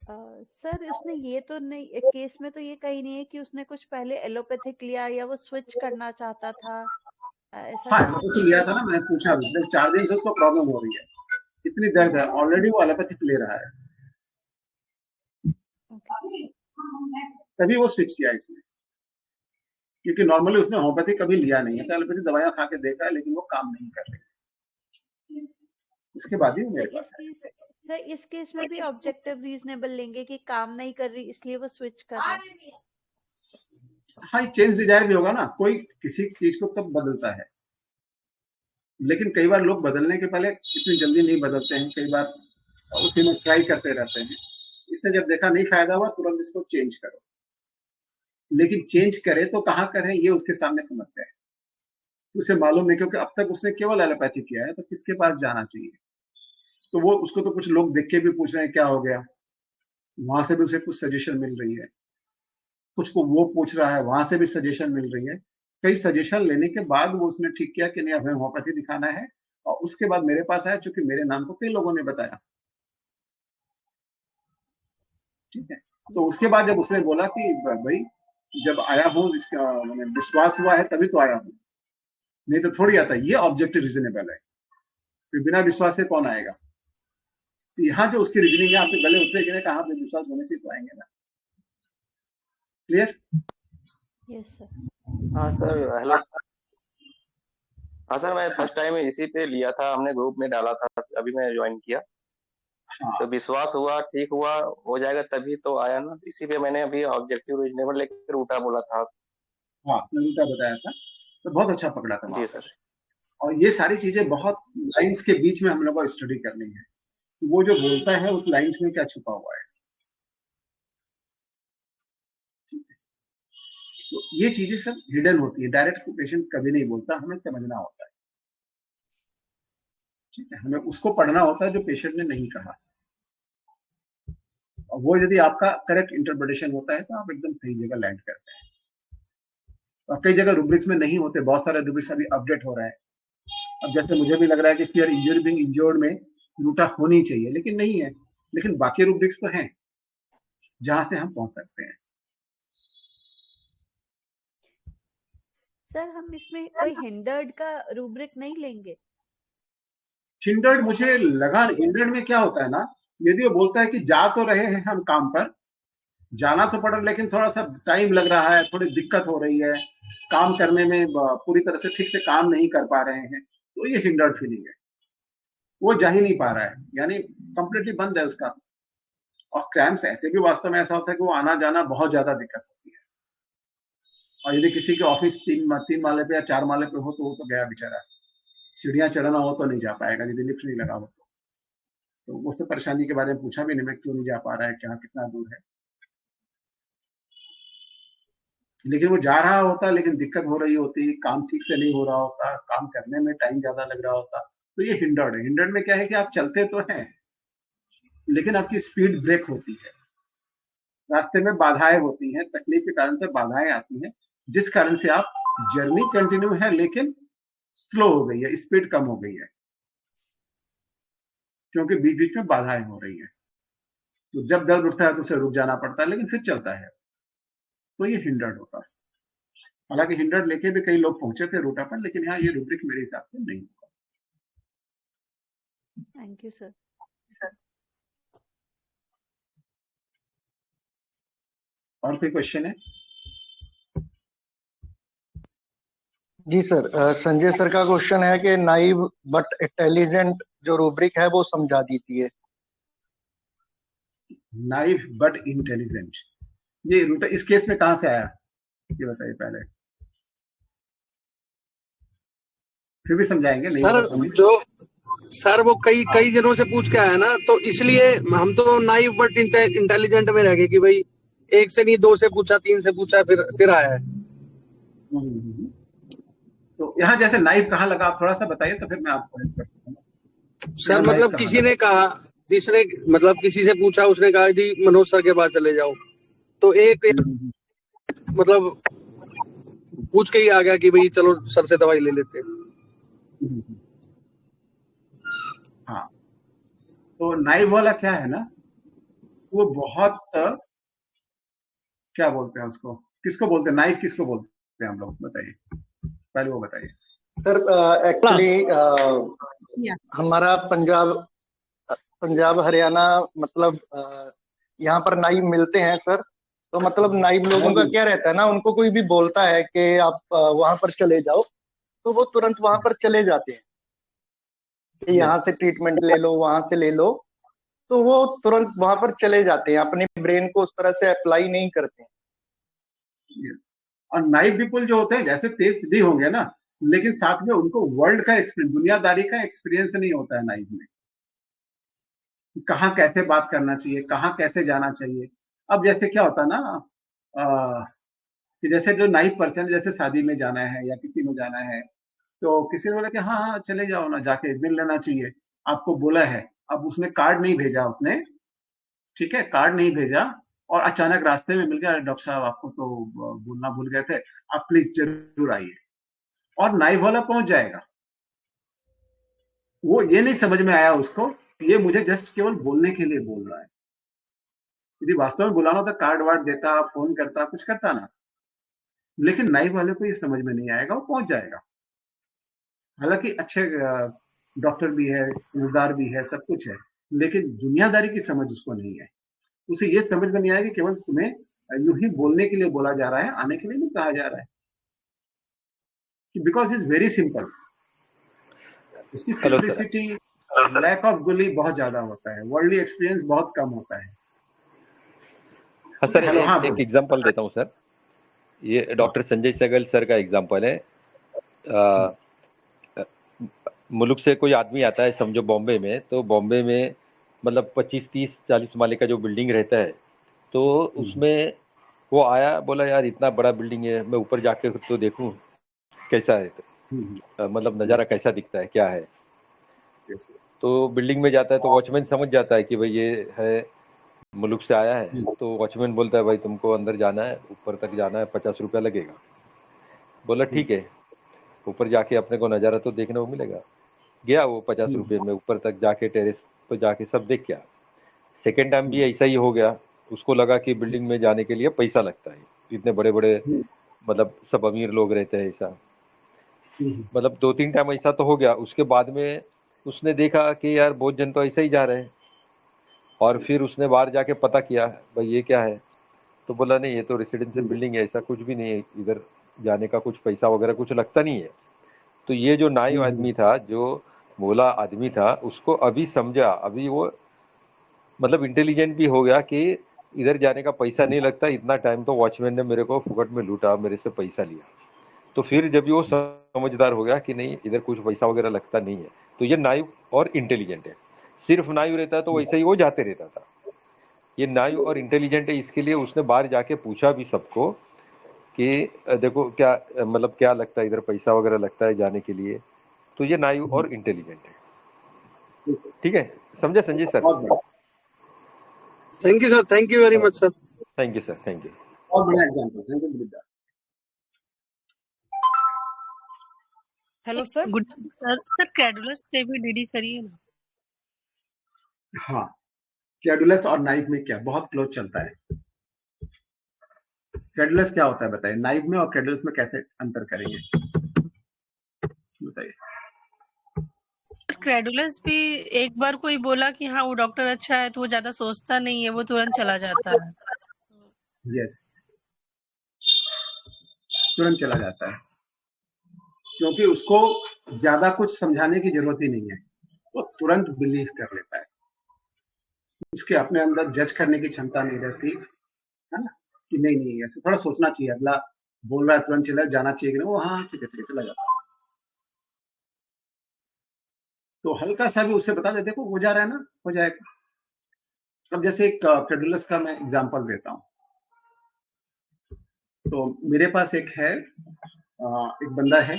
सर उसने ये तो नहीं, केस में तो ये कहीं नहीं है कि उसने कुछ पहले एलोपैथिक लिया या वो स्विच करना चाहता था, ऐसा? हाँ, तो लिया था ना, मैंने पूछा 4 दिन से उसको प्रॉब्लम हो रही है, इतनी दर्द है, ऑलरेडी वो एलोपैथिक ले रहा है। तभी वो स्विच किया इसने, क्योंकि नॉर्मली उसने होम्योपैथी कभी लिया नहीं है, तो एलोपैथी दवाइयां खा के देखा है लेकिन वो काम नहीं कर रही। इसके बाद ही वो मेरे पास है। सर इस केस में भी ऑब्जेक्टिव रीजनेबल लेंगे कि काम नहीं कर रही इसलिए वो स्विच कर रहा है? हाँ, चेंज डिजायर भी होगा ना, कोई किसी चीज को तब बदलता है, लेकिन कई बार लोग बदलने के पहले इतनी जल्दी नहीं बदलते हैं, कई बार उसी में ट्राई करते रहते हैं। इसने जब देखा नहीं फायदा हुआ तुरंत इसको चेंज करो, लेकिन चेंज करे तो कहाँ करें ये उसके सामने समस्या है। उसे मालूम है क्योंकि अब तक उसने केवल एलोपैथी किया है, तो किसके पास जाना चाहिए। तो वो उसको तो कुछ लोग देख के भी पूछ रहे हैं क्या हो गया, वहां से भी उसे कुछ सजेशन मिल रही है, कुछ को वो पूछ रहा है वहां से भी सजेशन मिल रही है। कई सजेशन लेने के बाद वो उसने ठीक किया कि नहीं हमें होम्योपैथी दिखाना है, और उसके बाद मेरे पास आया, चूंकि मेरे नाम को कई लोगों ने बताया। ठीक है, तो उसके बाद जब उसने बोला कि भाई जब आया हूँ इसका विश्वास हुआ है तभी तो आया हूँ, नहीं तो थोड़ी आता। ये ऑब्जेक्टिव रीजनेबल है, फिर बिना विश्वास से कौन आएगा। तो यहाँ जो उसकी रीजनिंग है आपके गले उतरे कि कहाँ पे विश्वास होने से तो आएंगे ना। क्लियर? Yes sir. हाँ सर, हेलो। हाँ सर, मैं फर्स्ट टाइम इसी पे लिया था, हमने ग्रुप में डाला था, अभी मैं ज्वाइन किया। हाँ। तो विश्वास हुआ, ठीक हुआ, हो जाएगा तभी तो आया ना, इसी पे मैंने अभी ऑब्जेक्टिव रीजनेबल लेकर रूटा बोला था। हाँ, आपने रूटा बताया था, तो बहुत अच्छा पकड़ा था। जी सर। और ये सारी चीजें बहुत लाइंस के बीच में हम लोग को स्टडी करनी है, वो जो बोलता है उस लाइंस में क्या छुपा हुआ है। तो ये चीजें सब हिडन होती है, डायरेक्ट पेशेंट कभी नहीं बोलता, हमें समझना होता है। ठीक है, हमें उसको पढ़ना होता है जो पेशेंट ने नहीं कहा, और वो यदि आपका करेक्ट इंटरप्रिटेशन होता है तो आप एकदम सही जगह लैंड करते हैं। और कई जगह रूब्रिक्स में नहीं होते, बहुत सारे रूब्रिक्स अभी अपडेट हो रहे हैं। अब जैसे मुझे भी लग रहा है कि फियर इंजरी बीइंग इंजर्ड में रूटा होनी चाहिए, लेकिन नहीं है, लेकिन बाकी रूब्रिक्स तो हैं जहां से हम पहुंच सकते हैं। सर हम इसमें कोई हिंडर्ड का रूब्रिक नहीं लेंगे? हिंडर्ड मुझे लगा, हिंडर्ड में क्या होता है ना, यदि वो बोलता है कि जा तो रहे हैं हम काम पर, जाना तो पड़ रहा लेकिन थोड़ा सा टाइम लग रहा है, थोड़ी दिक्कत हो रही है, काम करने में पूरी तरह से ठीक से काम नहीं कर पा रहे हैं, तो ये हिंडर्ड फीलिंग है। वो जा ही नहीं पा रहा है, यानी कंप्लीटली बंद है उसका। और क्रैम्प्स ऐसे भी वास्तव में ऐसा होता है कि वो आना जाना बहुत ज्यादा दिक्कत होती है। और यदि किसी के ऑफिस तीन माले पे या 4 माले पे हो तो वो तो गया बेचारा, सीढ़ियां चढ़ना हो तो नहीं जा पाएगा, यदि लिफ्ट नहीं लगा हो तो उससे परेशानी के बारे में पूछा भी नहीं मैं, क्यों नहीं जा पा रहा है, क्या कितना दूर है। लेकिन वो जा रहा होता लेकिन दिक्कत हो रही होती, काम ठीक से नहीं हो रहा होता, काम करने में टाइम ज्यादा लग रहा होता, तो ये हिंडर्ड है। हिंडर्ड में क्या है कि आप चलते तो हैं लेकिन आपकी स्पीड ब्रेक होती है, रास्ते में बाधाएं होती हैं, तकलीफ के कारण से बाधाएं आती हैं, जिस कारण से आप जर्नी कंटिन्यू है लेकिन स्लो हो गई है, स्पीड कम हो गई है, क्योंकि बीच बीच में बाधाएं हो रही है। तो जब दर्द उठता है तो उसे रुक जाना पड़ता है लेकिन फिर चलता है, तो ये हिंडर्ड होता है। हालांकि हिंडर्ड लेके भी कई लोग पहुंचे थे रूटा पर, लेकिन यहाँ ये रूब्रिक मेरे हिसाब से नहीं होगा। Thank you sir. और कोई क्वेश्चन है? जी सर, संजय सर का क्वेश्चन है कि नाइव बट इंटेलिजेंट जो रूब्रिक है वो समझा दीजिए। नाइव बट इंटेलिजेंट, ये रूटा इस केस में कहां से आया ये बताइए पहले, फिर भी समझाएंगे। नहीं सर जो सर वो कई जनों से पूछ के आया ना, तो इसलिए हम तो नाइव बट इंटेलिजेंट में रह गए कि भाई 1 से नहीं 2 से पूछा, 3 से पूछा, फिर आया है। तो यहाँ जैसे नाइव कहाँ लगा आप थोड़ा सा बताइए तो फिर मैं आपको हेल्प कर सकूँ। सर मतलब किसी ने कहा, जिसने मतलब किसी से पूछा, उसने कहा जी मनोज सर के पास चले जाओ, तो एक मतलब पूछ के ही आ गया कि भाई चलो सर से दवाई ले लेते हैं। हाँ, तो नाइव वाला क्या है ना, वो बहुत क्या बोलते हैं उसको, किसको बोलते हैं नाइव, किसको बोलते हैं हम लोग, बताइए पहले वो बताइए। सर एक्चुअली हमारा पंजाब हरियाणा मतलब यहाँ पर नाइव मिलते हैं सर, तो मतलब नाइब लोगों का क्या रहता है ना, उनको कोई भी बोलता है कि आप वहां पर चले जाओ, तो वो तुरंत वहां पर चले जाते हैं कि यहाँ से ट्रीटमेंट ले लो, वहां से ले लो, तो वो तुरंत वहां पर चले जाते हैं, अपने ब्रेन को उस तरह से अप्लाई नहीं करते हैं। यस, और नाइव पीपल जो होते हैं जैसे तेज भी होंगे ना, लेकिन साथ में उनको वर्ल्ड का एक्सपीरियंस, दुनियादारी का एक्सपीरियंस नहीं होता है नाइव में। कहाँ कैसे बात करना चाहिए, कहाँ कैसे जाना चाहिए। अब जैसे क्या होता है ना, कि जैसे जो नाइव पर्सन, जैसे शादी में जाना है या किसी में जाना है, तो किसी ने बोला कि हाँ हाँ चले जाओ ना, जाके मिल लेना चाहिए, आपको बोला है। अब उसने कार्ड नहीं भेजा, उसने ठीक है कार्ड नहीं भेजा, और अचानक रास्ते में मिल गया, डॉक्टर साहब आपको तो बोलना भूल गए थे, आप प्लीज जरूर आइए, और नाइव वाला पहुंच जाएगा। वो ये नहीं समझ में आया उसको, ये मुझे जस्ट केवल बोलने के लिए बोल रहा है। यदि वास्तव में बुलाना होता, कार्ड वार्ड देता, फोन करता, कुछ करता ना, लेकिन नाइव वाले को ये समझ में नहीं आएगा, वो पहुंच जाएगा। हालांकि अच्छे डॉक्टर भी है, समझदार भी है, सब कुछ है, लेकिन दुनियादारी की समझ उसको नहीं है। उसे ये समझ में नहीं आया कि केवल तुम्हें यूं ही बोलने के लिए बोला जा रहा है, आने के लिए नहीं कहा जा रहा है, बिकॉज इज वेरी सिंपल। उसकी सिंप्लिसिटी, लैक ऑफ गुली बहुत ज्यादा होता है, वर्ल्डली एक्सपीरियंस बहुत कम होता है। हाँ सर, हाँ, एक एग्जांपल देता हूँ सर। ये डॉक्टर संजय सहगल सर का एग्जांपल है। मुल्क से कोई आदमी आता है, समझो बॉम्बे में, तो बॉम्बे में मतलब 25, 30, 40 माले का जो बिल्डिंग रहता है, तो उसमें वो आया, बोला यार इतना बड़ा बिल्डिंग है, मैं ऊपर जाके तो देखूं कैसा है, तो मतलब नज़ारा कैसा दिखता है, क्या है। तो बिल्डिंग में जाता है तो वॉचमैन समझ जाता है कि भाई ये है, मुल्क से आया है। तो वॉचमैन बोलता है भाई तुमको अंदर जाना है, ऊपर तक जाना है, 50 रुपया लगेगा। बोला ठीक है, ऊपर जाके अपने को नज़ारा तो देखने को मिलेगा। गया वो 50 रुपये में, ऊपर तक जाके टेरेस पर जाके सब देख गया। सेकेंड टाइम भी ऐसा ही हो गया, उसको लगा कि बिल्डिंग में जाने के लिए पैसा लगता है, इतने बड़े बड़े मतलब सब अमीर लोग रहते हैं, ऐसा मतलब 2-3 टाइम ऐसा तो हो गया। उसके बाद में उसने देखा कि यार बहुत जन तो ऐसा ही जा रहे हैं, और फिर उसने बाहर जाके पता किया भाई ये क्या है, तो बोला नहीं ये तो रेसिडेंशियल बिल्डिंग है, ऐसा कुछ भी नहीं है, इधर जाने का कुछ पैसा वगैरह कुछ लगता नहीं है। तो ये जो नाइव आदमी था, जो भोला आदमी था, उसको अभी समझा, अभी वो मतलब इंटेलिजेंट भी हो गया कि इधर जाने का पैसा नहीं लगता, इतना टाइम तो वॉचमैन ने मेरे को फुकट में लूटा, मेरे से पैसा लिया। तो फिर जब वो समझदार हो गया कि नहीं इधर कुछ पैसा वगैरह लगता नहीं है, तो ये नाइव और इंटेलिजेंट है। सिर्फ नाइव रहता तो वैसे ही वो जाते रहता था। ये नाइव और इंटेलिजेंट है, इसके लिए उसने बाहर जाके पूछा भी सबको कि देखो क्या मतलब क्या लगता है, इधर पैसा वगैरह लगता है जाने के लिए। तो ये नाइव और इंटेलिजेंट है। ठीक है, समझे Sanjay sir? Thank you sir, thank you very much sir. Thank you sir, thank you. बहुत बढ़िया example, thank you. Hello sir. Good sir. Sir कैडुलस से भी डीडी करिए ना। हाँ, कैडुलस और नाइव में क्या बहुत क्लोज चलता है। कैडुलस क्या होता है बताइए, नाइव में और कैडुलस में कैसे अंतर करेंगे बताइए। क्रेडुलस भी एक बार कोई बोला कि हाँ वो डॉक्टर अच्छा है तो वो ज्यादा सोचता नहीं है, वो तुरंत चला जाता है। यस, तुरंत चला जाता है, क्योंकि उसको ज्यादा कुछ समझाने की जरूरत ही नहीं है, वो तुरंत बिलीव कर लेता है। उसके अपने अंदर जज करने की क्षमता नहीं रहती है ना, कि नहीं नहीं ऐसे थोड़ा सोचना चाहिए, अगला बोल रहा है तुरंत चला जाना चाहिए कि वो हाँ ठीक है चला जाता है। तो हल्का सा भी उसे बता दे, देखो हो जा रहा है ना, हो जाएगा। अब जैसे एक क्रेडुलस का मैं एग्जांपल देता हूँ। तो मेरे पास एक है, एक बंदा है,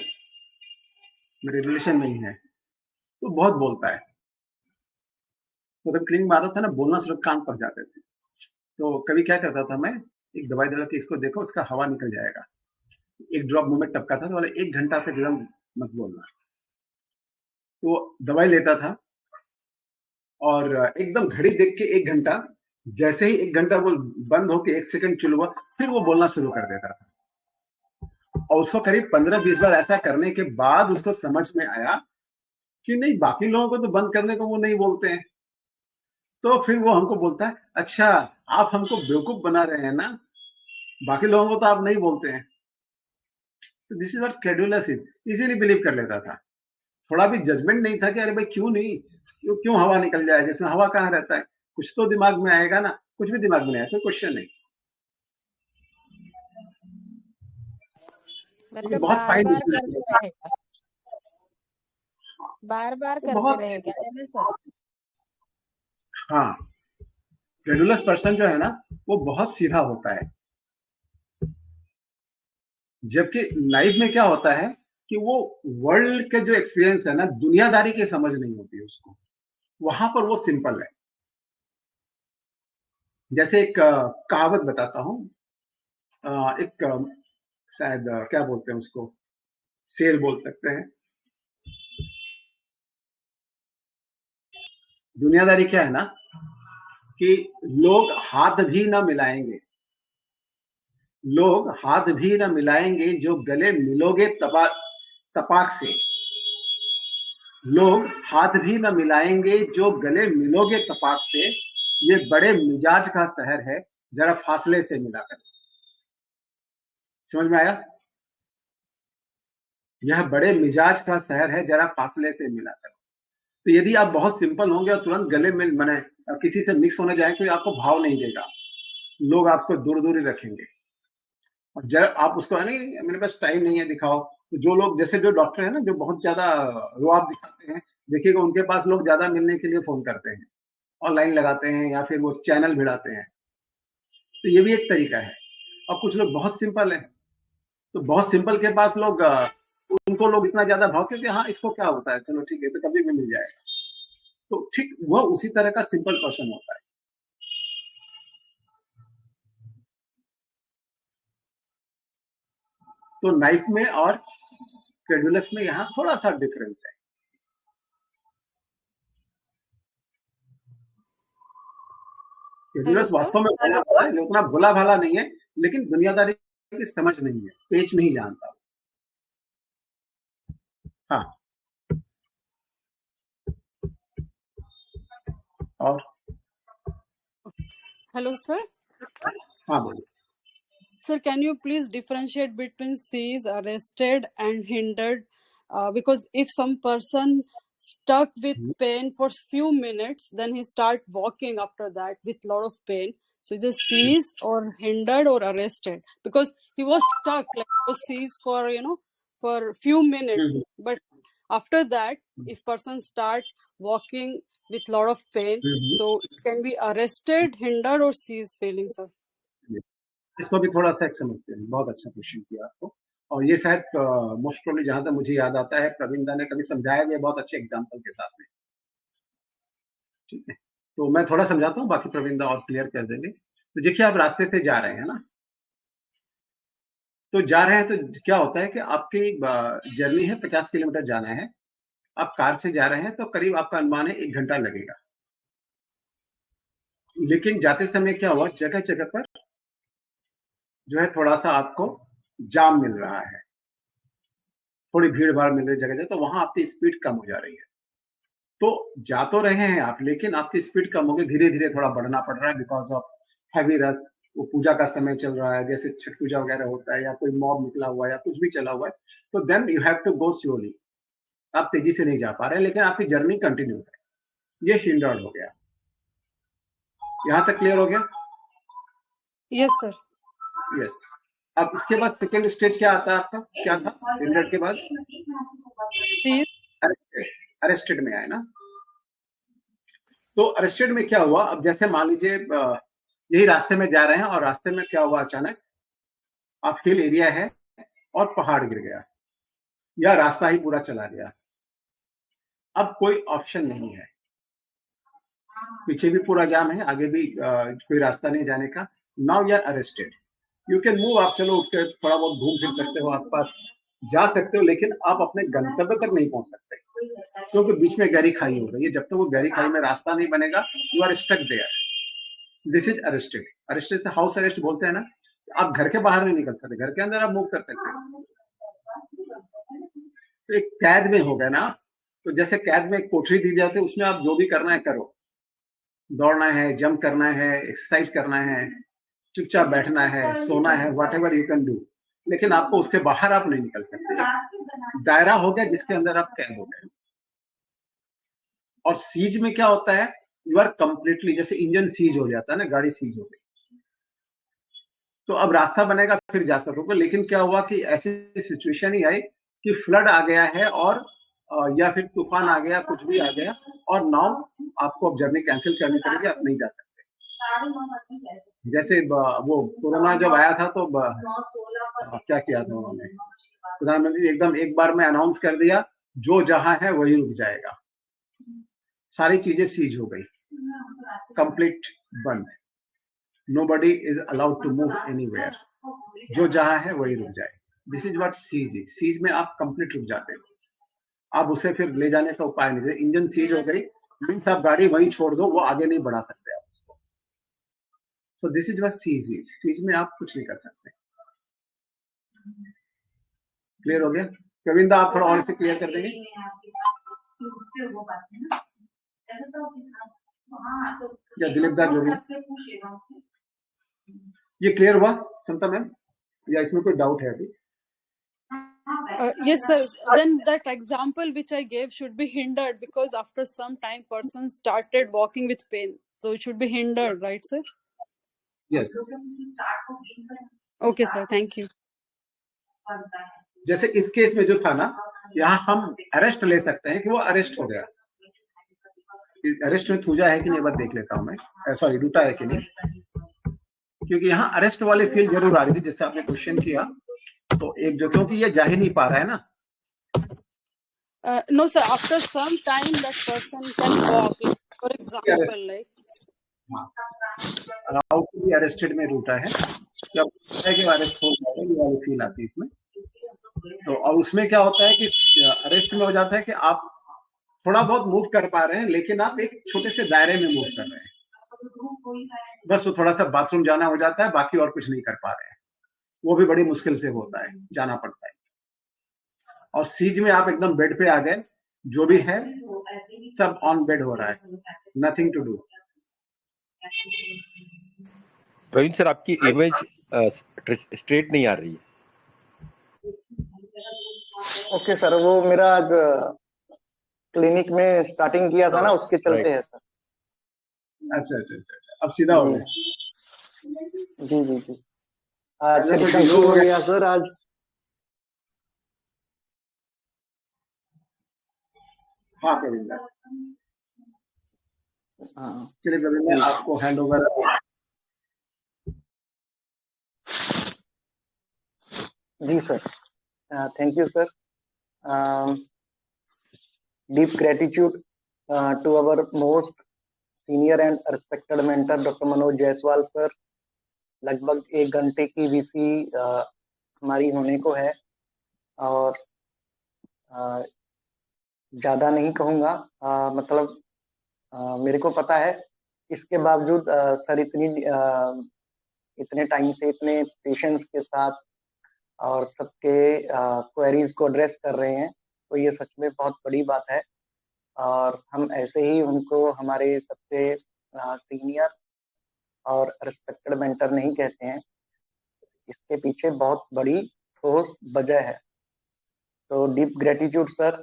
मेरे रिलेशन में ही है, तो बहुत बोलता है। तो जब क्लिनिक में आता था ना, बोलना सिर्फ कान पर जाते थे। तो कभी क्या करता था मैं, एक दवाई दिला के इसको देखो इसका हवा निकल जाएगा, एक ड्रॉप मुंह में टपका था, तो बोले 1 घंटा तक एकदम मत बोलना। तो दवाई लेता था और एकदम घड़ी देख के 1 घंटा, जैसे ही 1 घंटा वो बंद होके 1 सेकंड चुल हुआ, फिर वो बोलना शुरू कर देता था। और उसको करीब 15-20 बार ऐसा करने के बाद उसको समझ में आया कि नहीं, बाकी लोगों को तो बंद करने को वो नहीं बोलते हैं। तो फिर वो हमको बोलता है, अच्छा आप हमको बेवकूफ बना रहे हैं ना, बाकी लोगों को तो आप नहीं बोलते हैं। तो this is what credulous is, easily believe कर लेता था। थोड़ा भी जजमेंट नहीं था कि अरे भाई क्यों नहीं, क्यों हवा निकल जाएगी, इसमें हवा कहाँ रहता है, कुछ तो दिमाग में आएगा ना। कुछ भी दिमाग में नहीं आया, कोई क्वेश्चन नहीं। मतलब बहुत बार फाइन बार करते रहेगा, बार बार करते बहुत रहेगा, है ना सर? हाँ, क्रेडुलस पर्सन जो है ना वो बहुत सीधा होता है। जबकि लाइफ में क्या होता है कि वो वर्ल्ड के जो एक्सपीरियंस है ना, दुनियादारी की समझ नहीं होती है उसको, वहां पर वो सिंपल है। जैसे एक कहावत बताता हूं, एक शायद क्या बोलते हैं उसको, शेर बोल सकते हैं। दुनियादारी क्या है ना कि लोग हाथ भी ना मिलाएंगे, लोग हाथ भी ना मिलाएंगे जो गले मिलोगे तपाक से, लोग हाथ भी न मिलाएंगे जो गले मिलोगे तपाक से, ये बड़े मिजाज का शहर है, जरा फासले से मिला कर। समझ में आया? यह बड़े मिजाज का शहर है, जरा फासले से मिला कर। तो यदि आप बहुत सिंपल होंगे और तुरंत गले में मने किसी से मिक्स होने जाए तो आपको भाव नहीं देगा, लोग आपको दूर दूर ही रखेंगे। और जरा आप उसको है नहीं, मेरे पास टाइम नहीं है दिखाओ, तो जो लोग जैसे जो डॉक्टर है ना जो बहुत ज्यादा रुआब दिखाते हैं, देखिएगा उनके पास लोग ज्यादा मिलने के लिए फोन करते हैं, ऑनलाइन लगाते हैं या फिर वो चैनल भिड़ाते हैं। तो ये भी एक तरीका है। और कुछ लोग बहुत सिंपल है, तो बहुत सिंपल के पास लोग उनको लोग इतना ज्यादा भाव क्योंकि हाँ इसको क्या होता है, चलो ठीक है तो कभी भी मिल जाएगा। तो ठीक वह उसी तरह का सिंपल पर्सन होता है। तो नाइफ में और क्रेडुलस में यहाँ थोड़ा सा डिफरेंस है। क्रेडुलस वास्तव में भला भाला है, उतना भोला भाला नहीं है, लेकिन दुनियादारी की समझ नहीं है, पेच नहीं जानता। हाँ, और Hello, sir. हाँ बोलिए। Sir, can you please differentiate between seized, arrested, and hindered? Because if some person stuck with pain for few minutes, then he start walking after that with lot of pain. So is it seized or hindered or arrested? Because he was stuck, like he was seized for for few minutes, but after that, if person start walking with lot of pain, so it can be arrested, hindered, or seized feeling, sir. इसको भी थोड़ा सा एक समझते हैं। बहुत अच्छा क्वेश्चन किया आपको, और ये शायद मोस्ट प्रोबेबली जहां तक मुझे याद आता है प्रवीणदा ने कभी समझाया भी है बहुत अच्छे एग्जांपल के साथ में। ठीक है, तो मैं थोड़ा समझाता हूँ, बाकी प्रवीणदा और क्लियर कर देंगे। तो देखिए आप रास्ते से जा रहे हैं ना, तो जा रहे हैं तो क्या होता है कि आपकी जर्नी है 50 किलोमीटर जाना है, आप कार से जा रहे हैं तो करीब आपका अनुमान है 1 घंटा लगेगा। लेकिन जाते समय क्या हुआ, जगह जगह पर जो है थोड़ा सा आपको जाम मिल रहा है, थोड़ी भीड़ भाड़ मिल रही है जगह जगह, तो वहां आपकी स्पीड कम हो जा रही है। तो जा तो रहे हैं आप, लेकिन आपकी स्पीड कम हो गई, धीरे धीरे थोड़ा बढ़ना पड़ रहा है बिकॉज ऑफ हैवी रश। वो पूजा का समय चल रहा है, जैसे छठ पूजा वगैरह होता है, या कोई मॉब निकला हुआ है या कुछ भी चला हुआ है, तो then you have to go slowly. आप तेजी से नहीं जा पा रहे, लेकिन आपकी जर्नी कंटिन्यू है, ये हिंडर्ड हो गया। यहां तक क्लियर हो गया? Yes sir. यस। अब इसके बाद सेकेंड स्टेज क्या आता है आपका, क्या था हिंडर्ड के बाद? अरेस्टेड में आए ना। तो अरेस्टेड में क्या हुआ, अब जैसे मान लीजिए यही रास्ते में जा रहे हैं और रास्ते में क्या हुआ, अचानक आप हिल एरिया है और पहाड़ गिर गया या रास्ता ही पूरा चला गया। अब कोई ऑप्शन नहीं है, पीछे भी पूरा जाम है, आगे भी कोई रास्ता नहीं जाने का। Now you are arrested, you can move. आप चलो उठ के थोड़ा बहुत घूम फिर सकते हो, आसपास जा सकते हो, लेकिन आप अपने गंतव्य तक नहीं पहुंच सकते क्योंकि बीच में गहरी खाई हो गई है। जब तक वो गहरी खाई में रास्ता नहीं बनेगा, you are stuck there. This is arrested. Arrested से हाउस अरेस्ट बोलते हैं ना, आप घर के बाहर नहीं निकल सकते, घर के अंदर आप मूव कर सकते हो। तो एक कैद में हो गया ना, तो जैसे कैद में एक कोठरी दी जाती है, उसमें आप जो भी करना है करो, दौड़ना है, जंप करना है, एक्सरसाइज करना है, चुपचाप बैठना है, सोना है, what ever you can do, लेकिन आपको उसके बाहर आप नहीं निकल सकते। दायरा हो गया जिसके अंदर आप कैद हो गए। और सीज में क्या होता है, यू आर कंप्लीटली, जैसे इंजन सीज हो जाता है ना, गाड़ी सीज हो गई तो अब रास्ता बनेगा फिर जा सकोगे। लेकिन क्या हुआ कि ऐसी सिचुएशन ही आई कि फ्लड आ गया है और या फिर तूफान आ गया, कुछ भी आ गया, और नाउ आपको अब जर्नी कैंसिल करनी पड़ेगी, आप नहीं जा सकते। जैसे वो कोरोना जब आया था तो क्या किया था उन्होंने, प्रधानमंत्री एकदम एक बार में अनाउंस कर दिया, जो जहां है वही रुक जाएगा। सारी चीजें सीज हो गई, कंप्लीट बंद, nobody is allowed to move anywhere, जो जहां है वही रुक जाए। This is what seize is. Seize में आप कंप्लीट रुक जाते हो, आप उसे फिर ले जाने का उपाय नहीं। इंजन सीज हो गई मीन्स आप गाड़ी वहीं छोड़ दो, वो आगे नहीं बढ़ा सकते आप उसको। So this is what seize is. Seize में आप कुछ नहीं कर सकते। क्लियर हो गया? गोविंदा आप थोड़ा और इसे क्लियर कर देंगे? या दिलीप दा, जो भी, ये क्लियर हुआ समता मैम, या इसमें कोई डाउट है अभी? Yes, sir. Then that example which I gave should be hindered because after some time person started walking with pain. So it should be hindered, right, sir? Yes. Okay, sir. Thank you. जैसे इस केस में जो था ना, यहाँ हम अरेस्ट ले सकते हैं कि वो अरेस्ट हो गया। अरेस्ट में थूजा है कि नहीं, बात देख लेता हूँ मैं, सॉरी रूटा है कि नहीं, क्योंकि यहाँ अरेस्ट वाली फील जरूर आ रही थी जैसे आपने क्वेश्चन किया। तो एक जो, क्योंकि ये जा ही नहीं पा रहा है ना। No, sir. After some time, that person can walk. Like, for example, like. Allowed to be arrested में रूटा है, जब है कि अरेस्ट हो जाएगा, ये वाली फील आती है इसमें। तो और उसमें क्या होता है कि अरेस्ट में हो जाता है कि आप थोड़ा बहुत मूव कर पा रहे हैं, लेकिन आप एक छोटे से दायरे में मूव कर रहे हैं। बस वो थोड़ा सा बाथरूम जाना हो जाता है, बाकी और कुछ नहीं कर पा रहे हैं। वो भी बड़ी मुश्किल से होता है, जाना पड़ता है। और सीज में आप एकदम बेड पे आ गए, जो भी है सब ऑन बेड हो रहा है, nothing to do. Praveen sir, आपकी इमेज स्ट्रेट नहीं आ रही है। ओके सर, वो मेरा क्लिनिक में स्टार्टिंग किया था ना, उसके चलते है सर। अच्छा अच्छा अच्छा, अब सीधा हो गया। जी जी जी, आज सेशन शुरू हो गया सर आज। हाँ गोविंदा, हाँ चलिए गोविंदा, आपको हैंड ओवर। जी sir, thank you sir. deep gratitude to our most senior and respected mentor Dr. Manoj Jaiswal sir. लगभग 1 घंटे की वीसी हमारी होने को है, और ज़्यादा नहीं कहूँगा, मतलब मेरे को पता है, इसके बावजूद सर इतने टाइम से इतने पेशेंस के साथ और सबके क्वेरीज को एड्रेस कर रहे हैं, तो ये सच में बहुत बड़ी बात है। और हम ऐसे ही उनको हमारे सबसे सीनियर और रिस्पेक्टेड मेंटर नहीं कहते हैं, इसके पीछे बहुत बड़ी ठोस वजह है। तो डीप ग्रेटिट्यूड सर,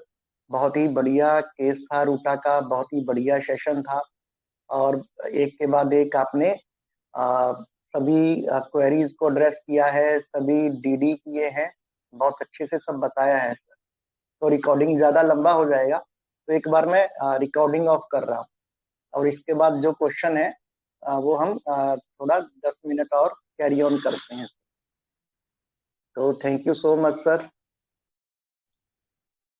बहुत ही बढ़िया केस था रूटा का, बहुत ही बढ़िया सेशन था, और एक के बाद एक आपने सभी क्वेरीज को एड्रेस किया है, सभी डीडी किए हैं, बहुत अच्छे से सब बताया है सर। तो रिकॉर्डिंग ज़्यादा लंबा हो जाएगा, तो एक बार मैं रिकॉर्डिंग ऑफ कर रहा हूँ, और इसके बाद जो क्वेश्चन है वो हम थोड़ा 10 मिनट और कैरी ऑन करते हैं। तो thank you so much sir.